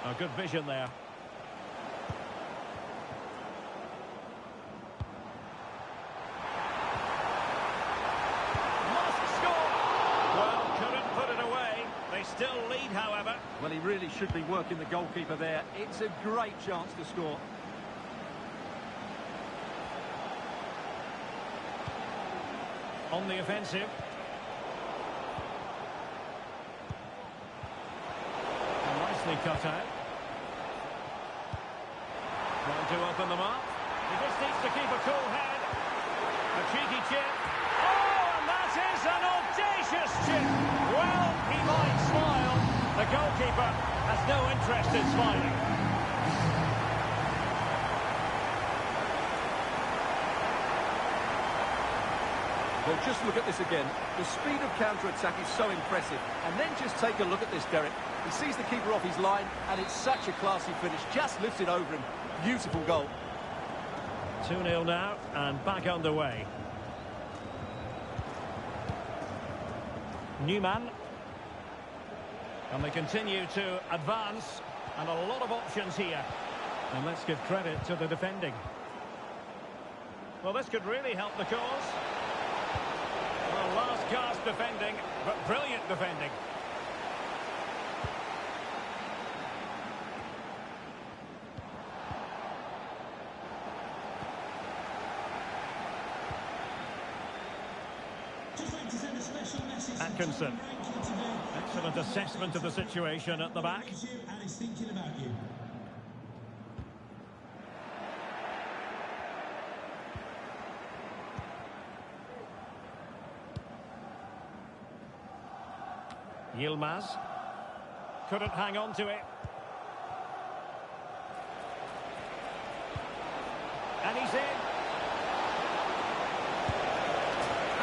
A good vision there. Must score! Well, couldn't put it away. They still lead, however. Well, he really should be working the goalkeeper there. It's a great chance to score. On the offensive. And nicely cut out. Trying to open them up. He just needs to keep a cool head. A cheeky chip. Oh, and that is an audacious chip. Well, he might smile. The goalkeeper has no interest in smiling. Well, just look at this again. The speed of counter-attack is so impressive. And then just take a look at this, Derek. He sees the keeper off his line, and it's such a classy finish. Just lifts it over him. Beautiful goal. 2-0 now, and back underway. Newman. And they continue to advance, and a lot of options here. And let's give credit to the defending. Well, this could really help the cause. Well, last gasp defending, but brilliant defending. Just like to send a special message to Atkinson. Excellent assessment of the situation at the back. and is thinking about you. Yilmaz. Couldn't hang on to it. And he's in.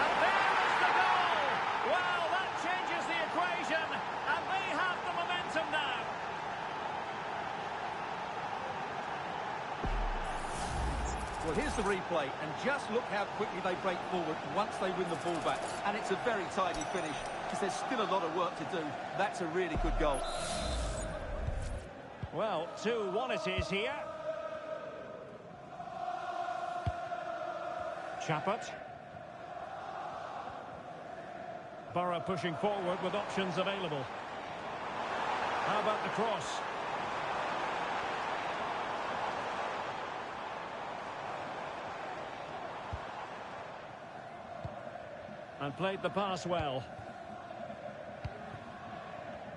And there is the goal! Well, that changes the equation, and they have the momentum now. Well, here's the replay, and just look how quickly they break forward once they win the ball back. And it's a very tidy finish, because there's still a lot of work to do. That's a really good goal. Well, 2-1 it is here. Chaput. Borough pushing forward with options available. How about the cross? And played the pass well.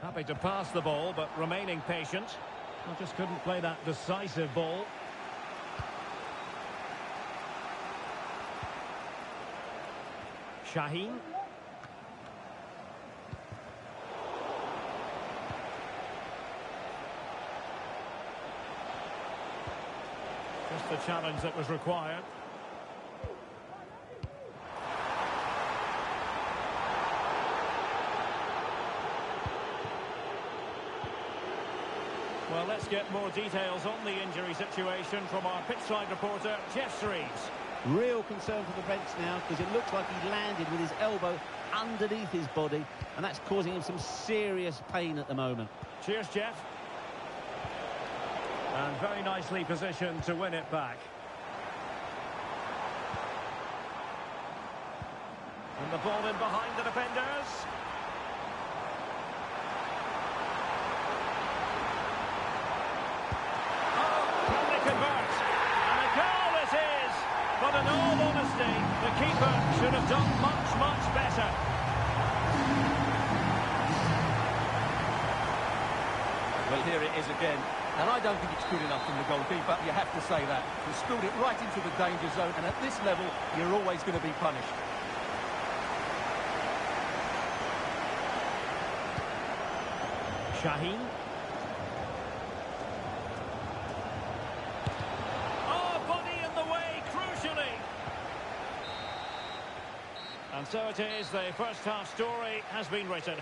Happy to pass the ball, but remaining patient. I just couldn't play that decisive ball. Shaheen. Just the challenge that was required. Well, let's get more details on the injury situation from our pitchside reporter, Jeff Streets. Real concern for the Reds now, because it looks like he landed with his elbow underneath his body, and that's causing him some serious pain at the moment. Cheers, Jeff. And very nicely positioned to win it back. And the ball in behind the defenders. Oh, can they convert? And a goal it is! But in all honesty, the keeper should have done much, much better. Well, here it is again. And I don't think it's good enough from the goalkeeper. You have to say that. He schooled it right into the danger zone, and at this level, you're always going to be punished. Shaheen. Oh, body in the way, crucially. And so it is, the first half story has been written.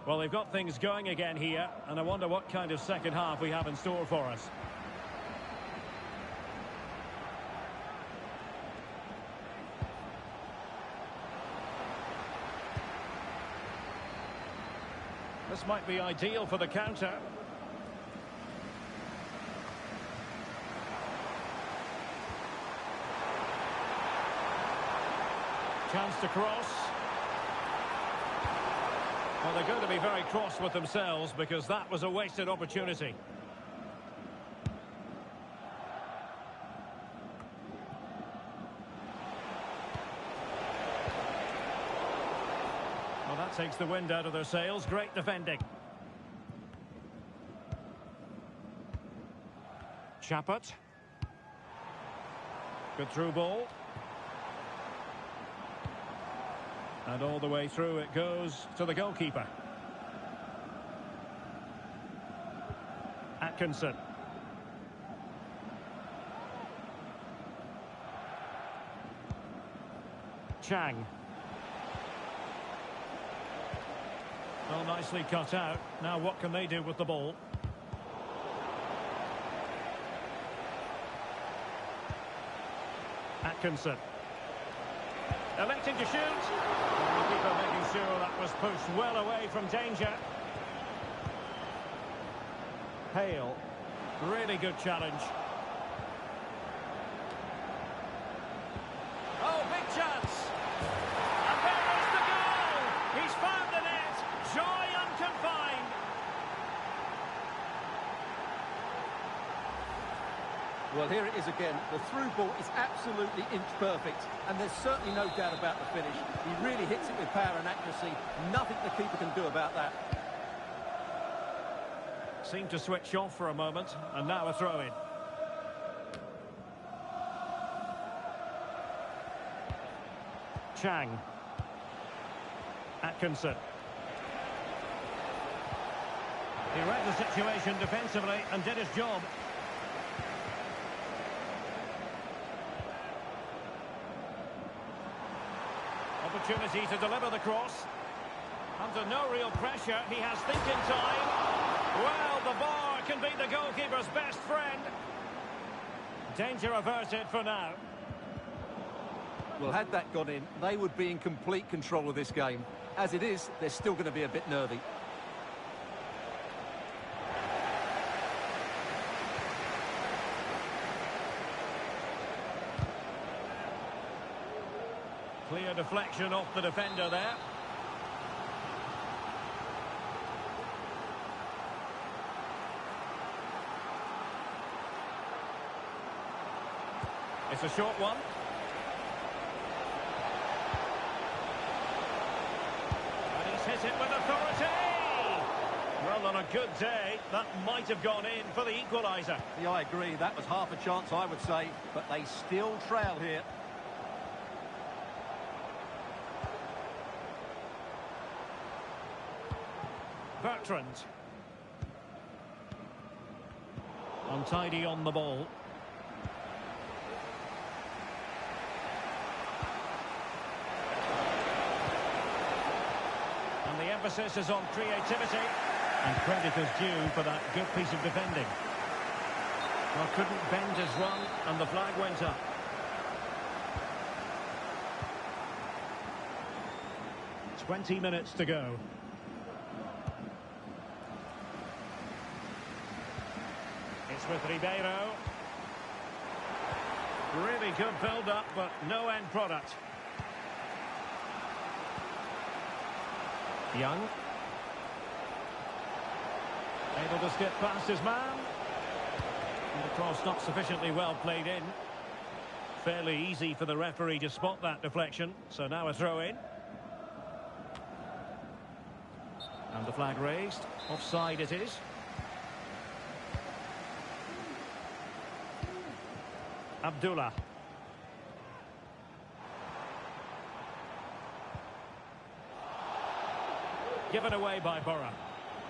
Well, they've got things going again here, and I wonder what kind of second half we have in store for us. This might be ideal for the counter. Chance to cross. Well, they're going to be very cross with themselves because that was a wasted opportunity. Well, that takes the wind out of their sails. Great defending. Chaput. Good through ball. And all the way through it goes to the goalkeeper. Atkinson. Chang. Well, nicely cut out. Now what can they do with the ball? Atkinson. Electing to shoot. And the keeper making sure that was pushed well away from danger. Hale. Really good challenge. Oh, big chance. And there is the goal. He's found the net. Joy unconfined. Well, here it is again. The through ball is absolutely inch perfect, and there's certainly no doubt about the finish. He really hits it with power and accuracy. Nothing the keeper can do about that. Seemed to switch off for a moment, and now a throw-in. Chang. Atkinson. He read the situation defensively and did his job. Opportunity to deliver the cross. Under no real pressure, he has thinking time. Well, the bar can be the goalkeeper's best friend. Danger averted for now. Well, had that gone in, they would be in complete control of this game. As it is, they're still going to be a bit nervy. Clear deflection off the defender there. It's a short one. And he's hit it with authority. Well, on a good day, that might have gone in for the equaliser. Yeah, I agree. That was half a chance, I would say. But they still trail here. Bertrand. Untidy on the ball. And the emphasis is on creativity. And credit is due for that good piece of defending. Well, couldn't bend his run, and the flag went up. "20 minutes to go. It's with Ribeiro. Really good build-up, but no end product. Young. Able to skip past his man. And the cross not sufficiently well played in. Fairly easy for the referee to spot that deflection. So now a throw-in. And the flag raised. Offside it is. Abdullah. Given away by Borough.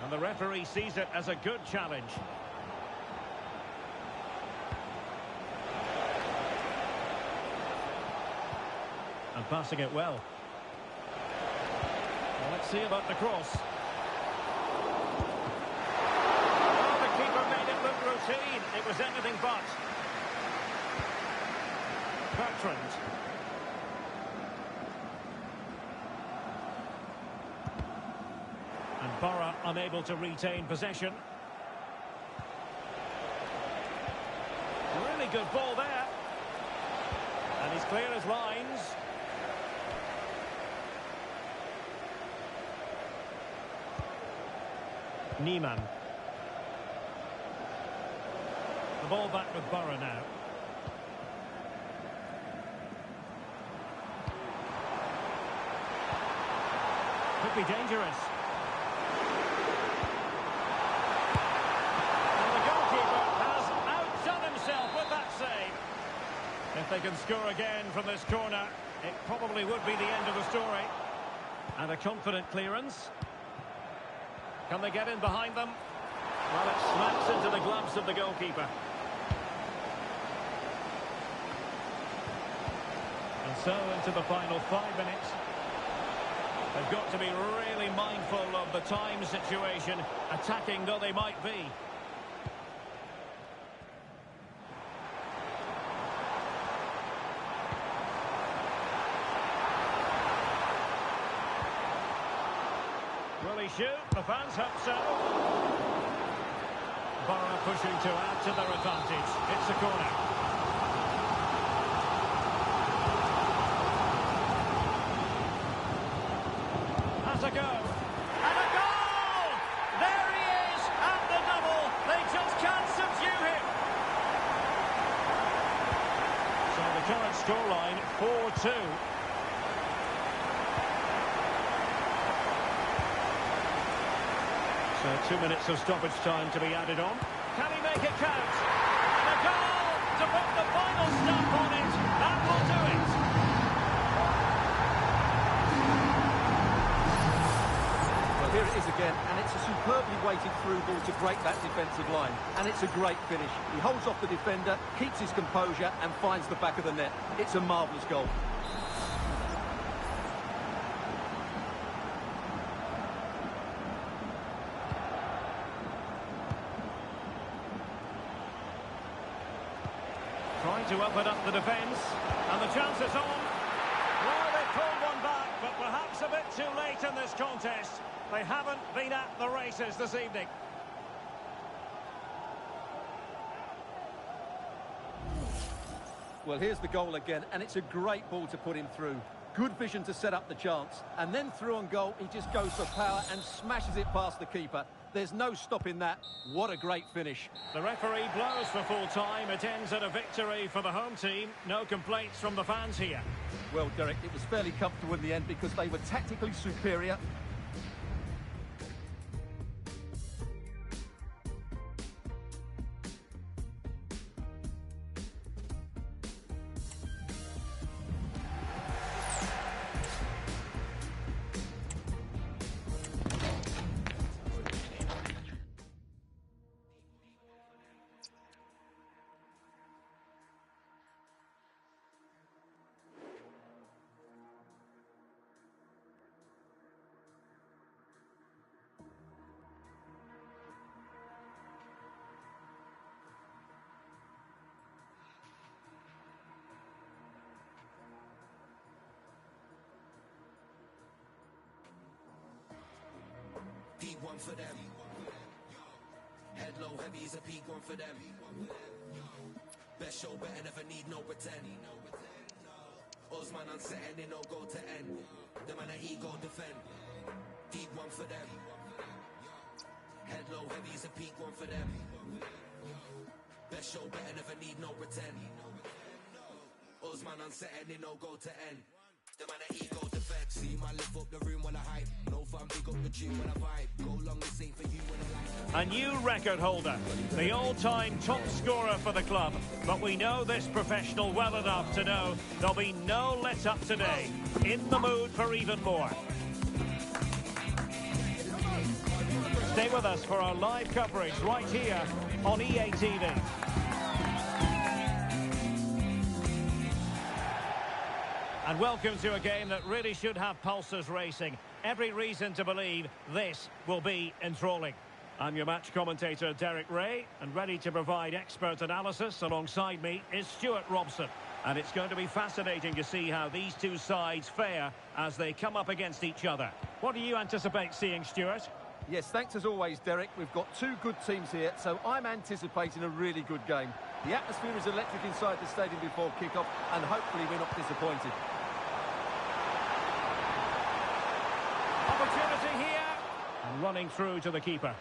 And the referee sees it as a good challenge. And passing it well. Well, let's see about the cross. Oh, the keeper made it look routine. It was anything but. Bertrand. And Borough unable to retain possession. Really good ball there. And he's clear as lines. Niemann. The ball back with Borough now. Could be dangerous. And the goalkeeper has outdone himself with that save. If they can score again from this corner, it probably would be the end of the story. And a confident clearance. Can they get in behind them? Well, it smacks into the gloves of the goalkeeper. And so into the final 5 minutes. They've got to be really mindful of the time situation, attacking though they might be. Will he shoot? The fans hope so. Borough pushing to add to their advantage. It's a corner. Has a go. And a goal! There he is at the double. They just can't subdue him. So the current scoreline, 4-2. So 2 minutes of stoppage time to be added on. Can he make it count? And a goal to put the final stamp on it. That will do it. Well, here it is again, and it's a superbly weighted through ball to break that defensive line. And it's a great finish. He holds off the defender, keeps his composure, and finds the back of the net. It's a marvellous goal. Trying to open up the defence, and the chance is on. Well, they pulled one back, but perhaps a bit too late in this contest. They haven't been at the races this evening. Well, here's the goal again, and it's a great ball to put him through. Good vision to set up the chance. And then through on goal, he just goes for power and smashes it past the keeper. There's no stopping that. What a great finish. The referee blows for full time. It ends at a victory for the home team. No complaints from the fans here. Well, Derek, it was fairly comfortable in the end because they were tactically superior. Peak one for them. Head low, heavy is a peak one for them. Best show, better never need no pretend. Osman unsetting, it no go to end. The man that ego defend. Deep one for them. Head low, heavy is a peak one for them. Best show, better never need no pretend. Osman unsetting, it no go to end. The man that ego defend. See my lift up the room when I hype. No fun, big up the tune when I vibe. Go long, this ain't for you when I like. A new record holder, the all-time top scorer for the club. But we know this professional well enough to know there'll be no let-up today. In the mood for even more. Stay with us for our live coverage right here on EA TV. And welcome to a game that really should have pulses racing. Every reason to believe this will be enthralling. I'm your match commentator, Derek Ray, and ready to provide expert analysis alongside me is Stuart Robson. And it's going to be fascinating to see how these two sides fare as they come up against each other. What do you anticipate seeing, Stuart? Yes, thanks as always, Derek. We've got two good teams here, so I'm anticipating a really good game. The atmosphere is electric inside the stadium before kick-off, and hopefully we're not disappointed. Opportunity here. And running through to the keeper.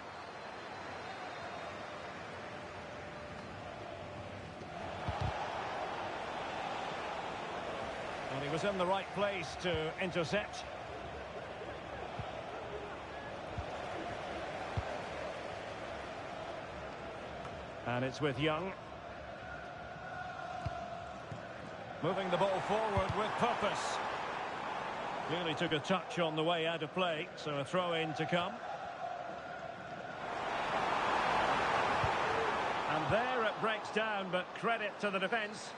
And he was in the right place to intercept. And it's with Young. Moving the ball forward with purpose. Really took a touch on the way out of play, so a throw-in to come. And there it breaks down, but credit to the defence.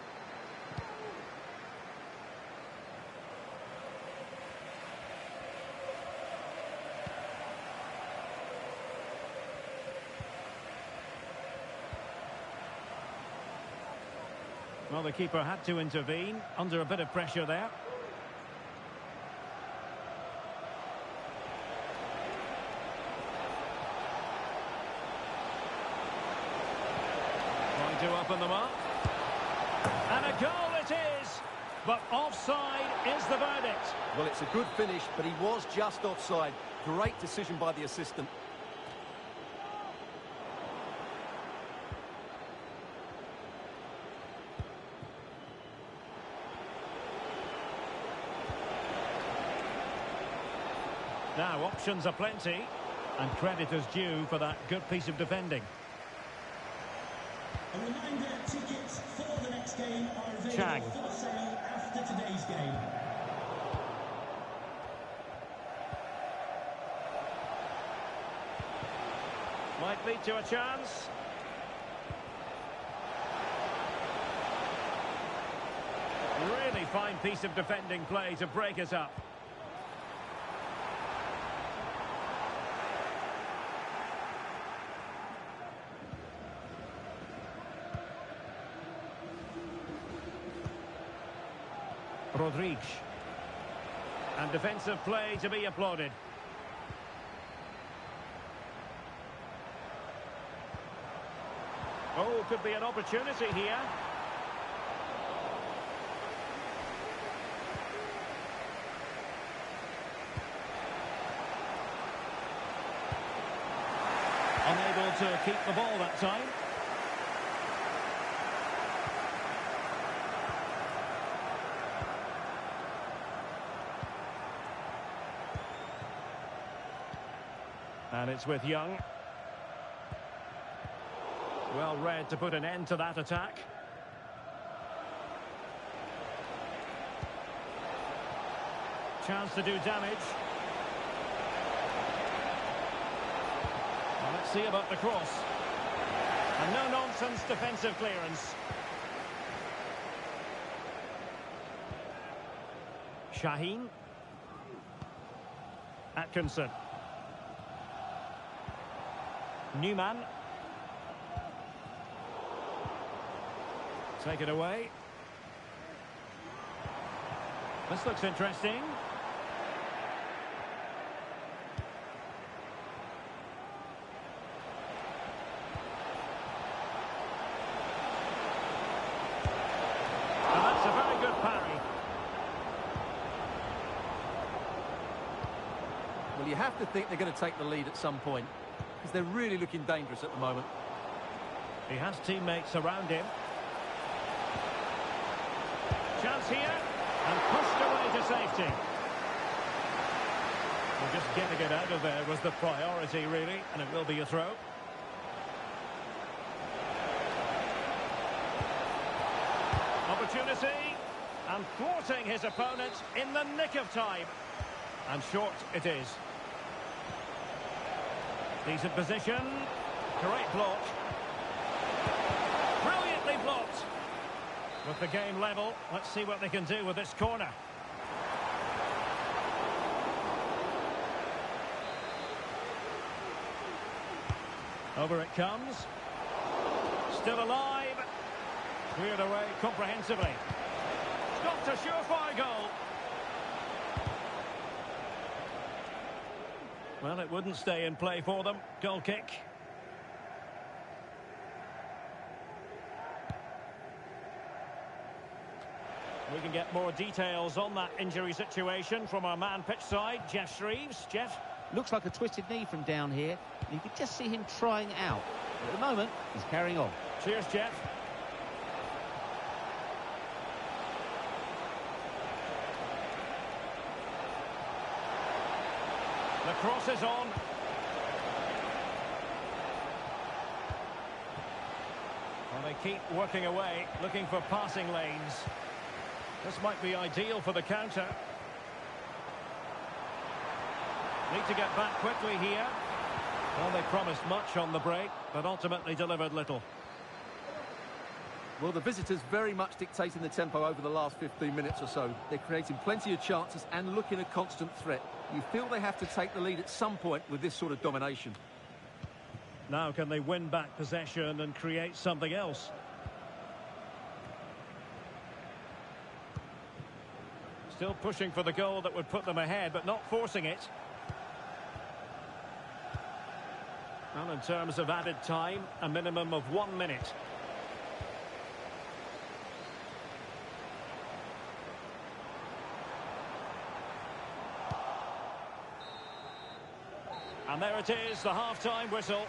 Well, the keeper had to intervene, under a bit of pressure there. Trying to open them up. And a goal it is! But offside is the verdict. Well, it's a good finish, but he was just offside. Great decision by the assistant. Now, options are plenty, and credit is due for that good piece of defending. A reminder, tickets for the next game are available Chang. for sale after today's game. Might lead to a chance. Really fine piece of defending play to break us up. Rodriguez. And defensive play to be applauded. Oh, could be an opportunity here. Unable to keep the ball that time. And it's with Young. Well read to put an end to that attack. Chance to do damage. Well, let's see about the cross. And no-nonsense defensive clearance. Shaheen. Atkinson. Newman. Take it away. This looks interesting. And that's a very good parry. Well, you have to think they're going to take the lead at some point, because they're really looking dangerous at the moment. He has teammates around him. Chance here, and pushed away to safety. Well, just getting it out of there was the priority, really, and it will be a throw. Opportunity, and thwarting his opponent in the nick of time. And short it is. Decent position. Great block. Brilliantly blocked. With the game level, let's see what they can do with this corner. Over it comes. Still alive. Cleared away comprehensively. Stopped a surefire goal. Well, it wouldn't stay in play for them. Goal kick. We can get more details on that injury situation from our man pitch side, Jeff Shreves. Jeff? Looks like a twisted knee from down here. And you can just see him trying out. But at the moment, he's carrying on. Cheers, Jeff. The cross is on. Well, they keep working away, looking for passing lanes. This might be ideal for the counter. Need to get back quickly here. Well, they promised much on the break, but ultimately delivered little. Well, the visitors very much dictating the tempo over the last 15 minutes or so. They're creating plenty of chances and looking a constant threat. You feel they have to take the lead at some point with this sort of domination. Now can they win back possession and create something else? Still pushing for the goal that would put them ahead, but not forcing it. Well, in terms of added time, a minimum of 1 minute. And there it is, the half-time whistle.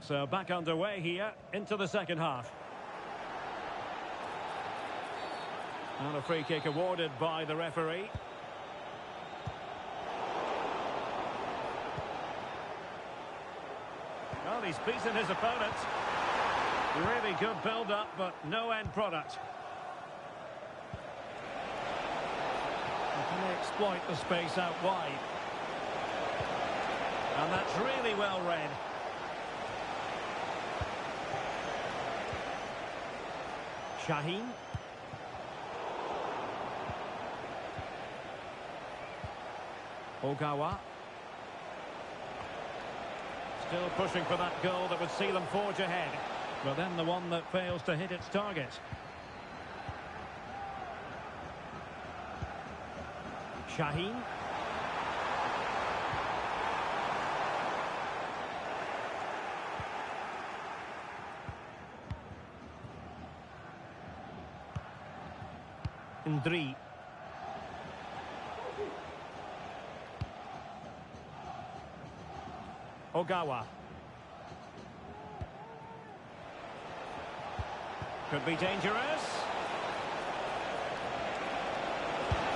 So back underway here into the second half. And a free kick awarded by the referee. Well, he's beaten his opponent. Really good build-up, but no end product. Can they exploit the space out wide? And that's really well read. Shaheen. Ogawa. Still pushing for that goal that would see them forge ahead. But then the one that fails to hit its target. Shaheen. Ndri. Ogawa. Could be dangerous.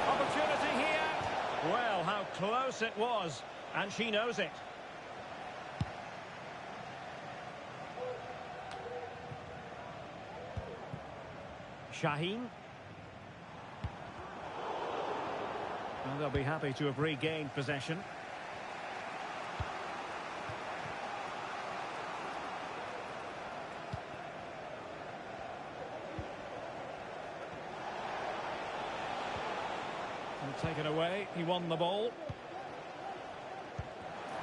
Opportunity here. Well, how close it was. And she knows it. Shaheen. Well, they'll be happy to have regained possession. Taken away, he won the ball.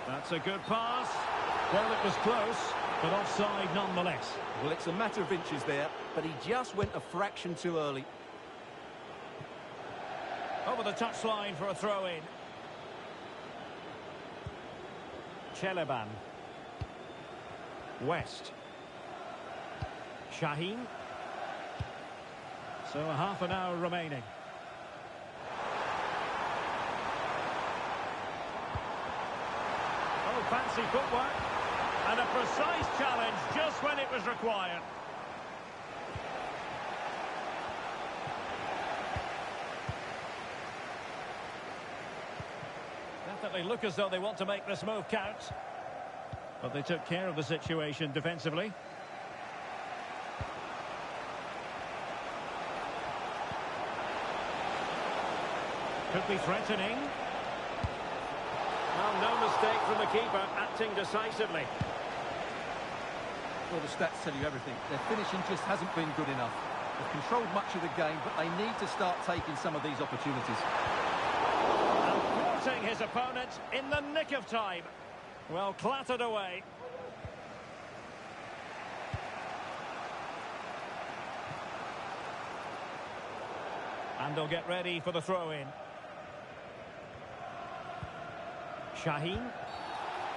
That's a good pass. Well, it was close, but offside nonetheless. Well, it's a matter of inches there, but he just went a fraction too early. Over the touchline for a throw-in. Cheleban. West. Shaheen. So a half an hour remaining. Fancy footwork and a precise challenge just when it was required. Definitely look as though they want to make this move count, but they took care of the situation defensively. Could be threatening. Well, no mistake from the keeper, acting decisively. Well, the stats tell you everything. Their finishing just hasn't been good enough. They've controlled much of the game, but they need to start taking some of these opportunities. And thwarting his opponent in the nick of time. Well, clattered away. And they'll get ready for the throw-in. Shaheen.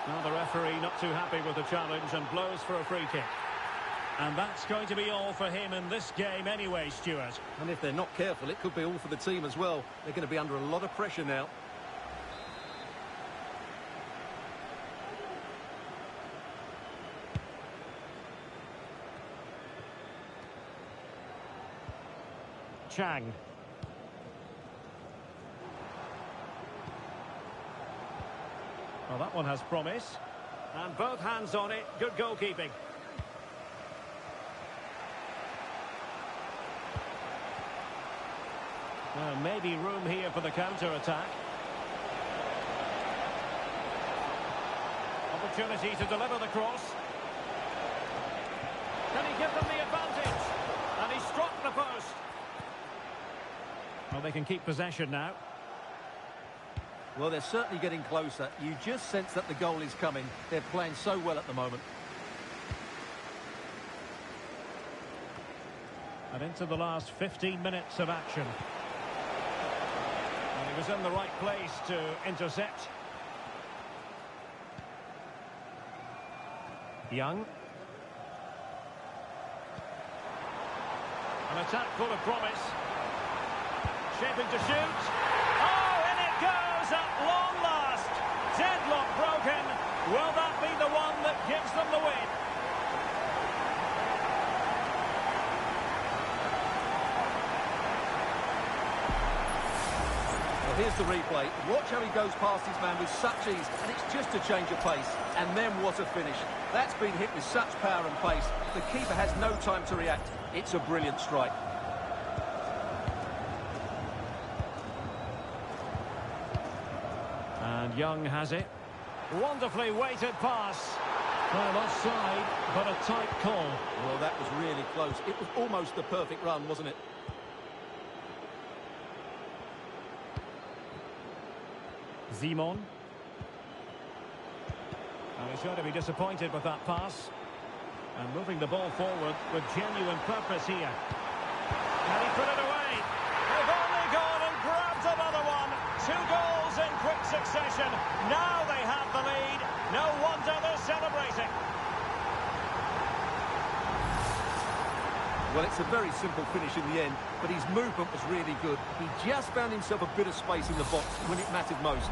Well, the referee not too happy with the challenge and blows for a free kick. And that's going to be all for him in this game anyway, Stuart. And if they're not careful, it could be all for the team as well. They're going to be under a lot of pressure now. Chang. Well, that one has promise. And both hands on it. Good goalkeeping. Well, maybe room here for the counter-attack. Opportunity to deliver the cross. Can he give them the advantage? And he struck the post. Well, they can keep possession now. Well, they're certainly getting closer. You just sense that the goal is coming. They're playing so well at the moment. And into the last 15 minutes of action. And he was in the right place to intercept. Young. An attack full of promise. Shaping to shoot. Oh, in it goes at long last. Deadlock broken. Will that be the one that gives them the win? Here's the replay. Watch how he goes past his man with such ease, and it's just a change of pace. And then what a finish. That's been hit with such power and pace. The keeper has no time to react. It's a brilliant strike. And Young has it. Wonderfully weighted pass. Well, offside, but a tight call. Well, that was really close. It was almost the perfect run, wasn't it? Zimon. And he's going to be disappointed with that pass. And moving the ball forward with genuine purpose here. And he put it away. They've only gone and grabbed another one. 2 goals in quick succession. Now they have the lead. No wonder they're celebrating. Well, it's a very simple finish in the end, but his movement was really good. He just found himself a bit of space in the box when it mattered most.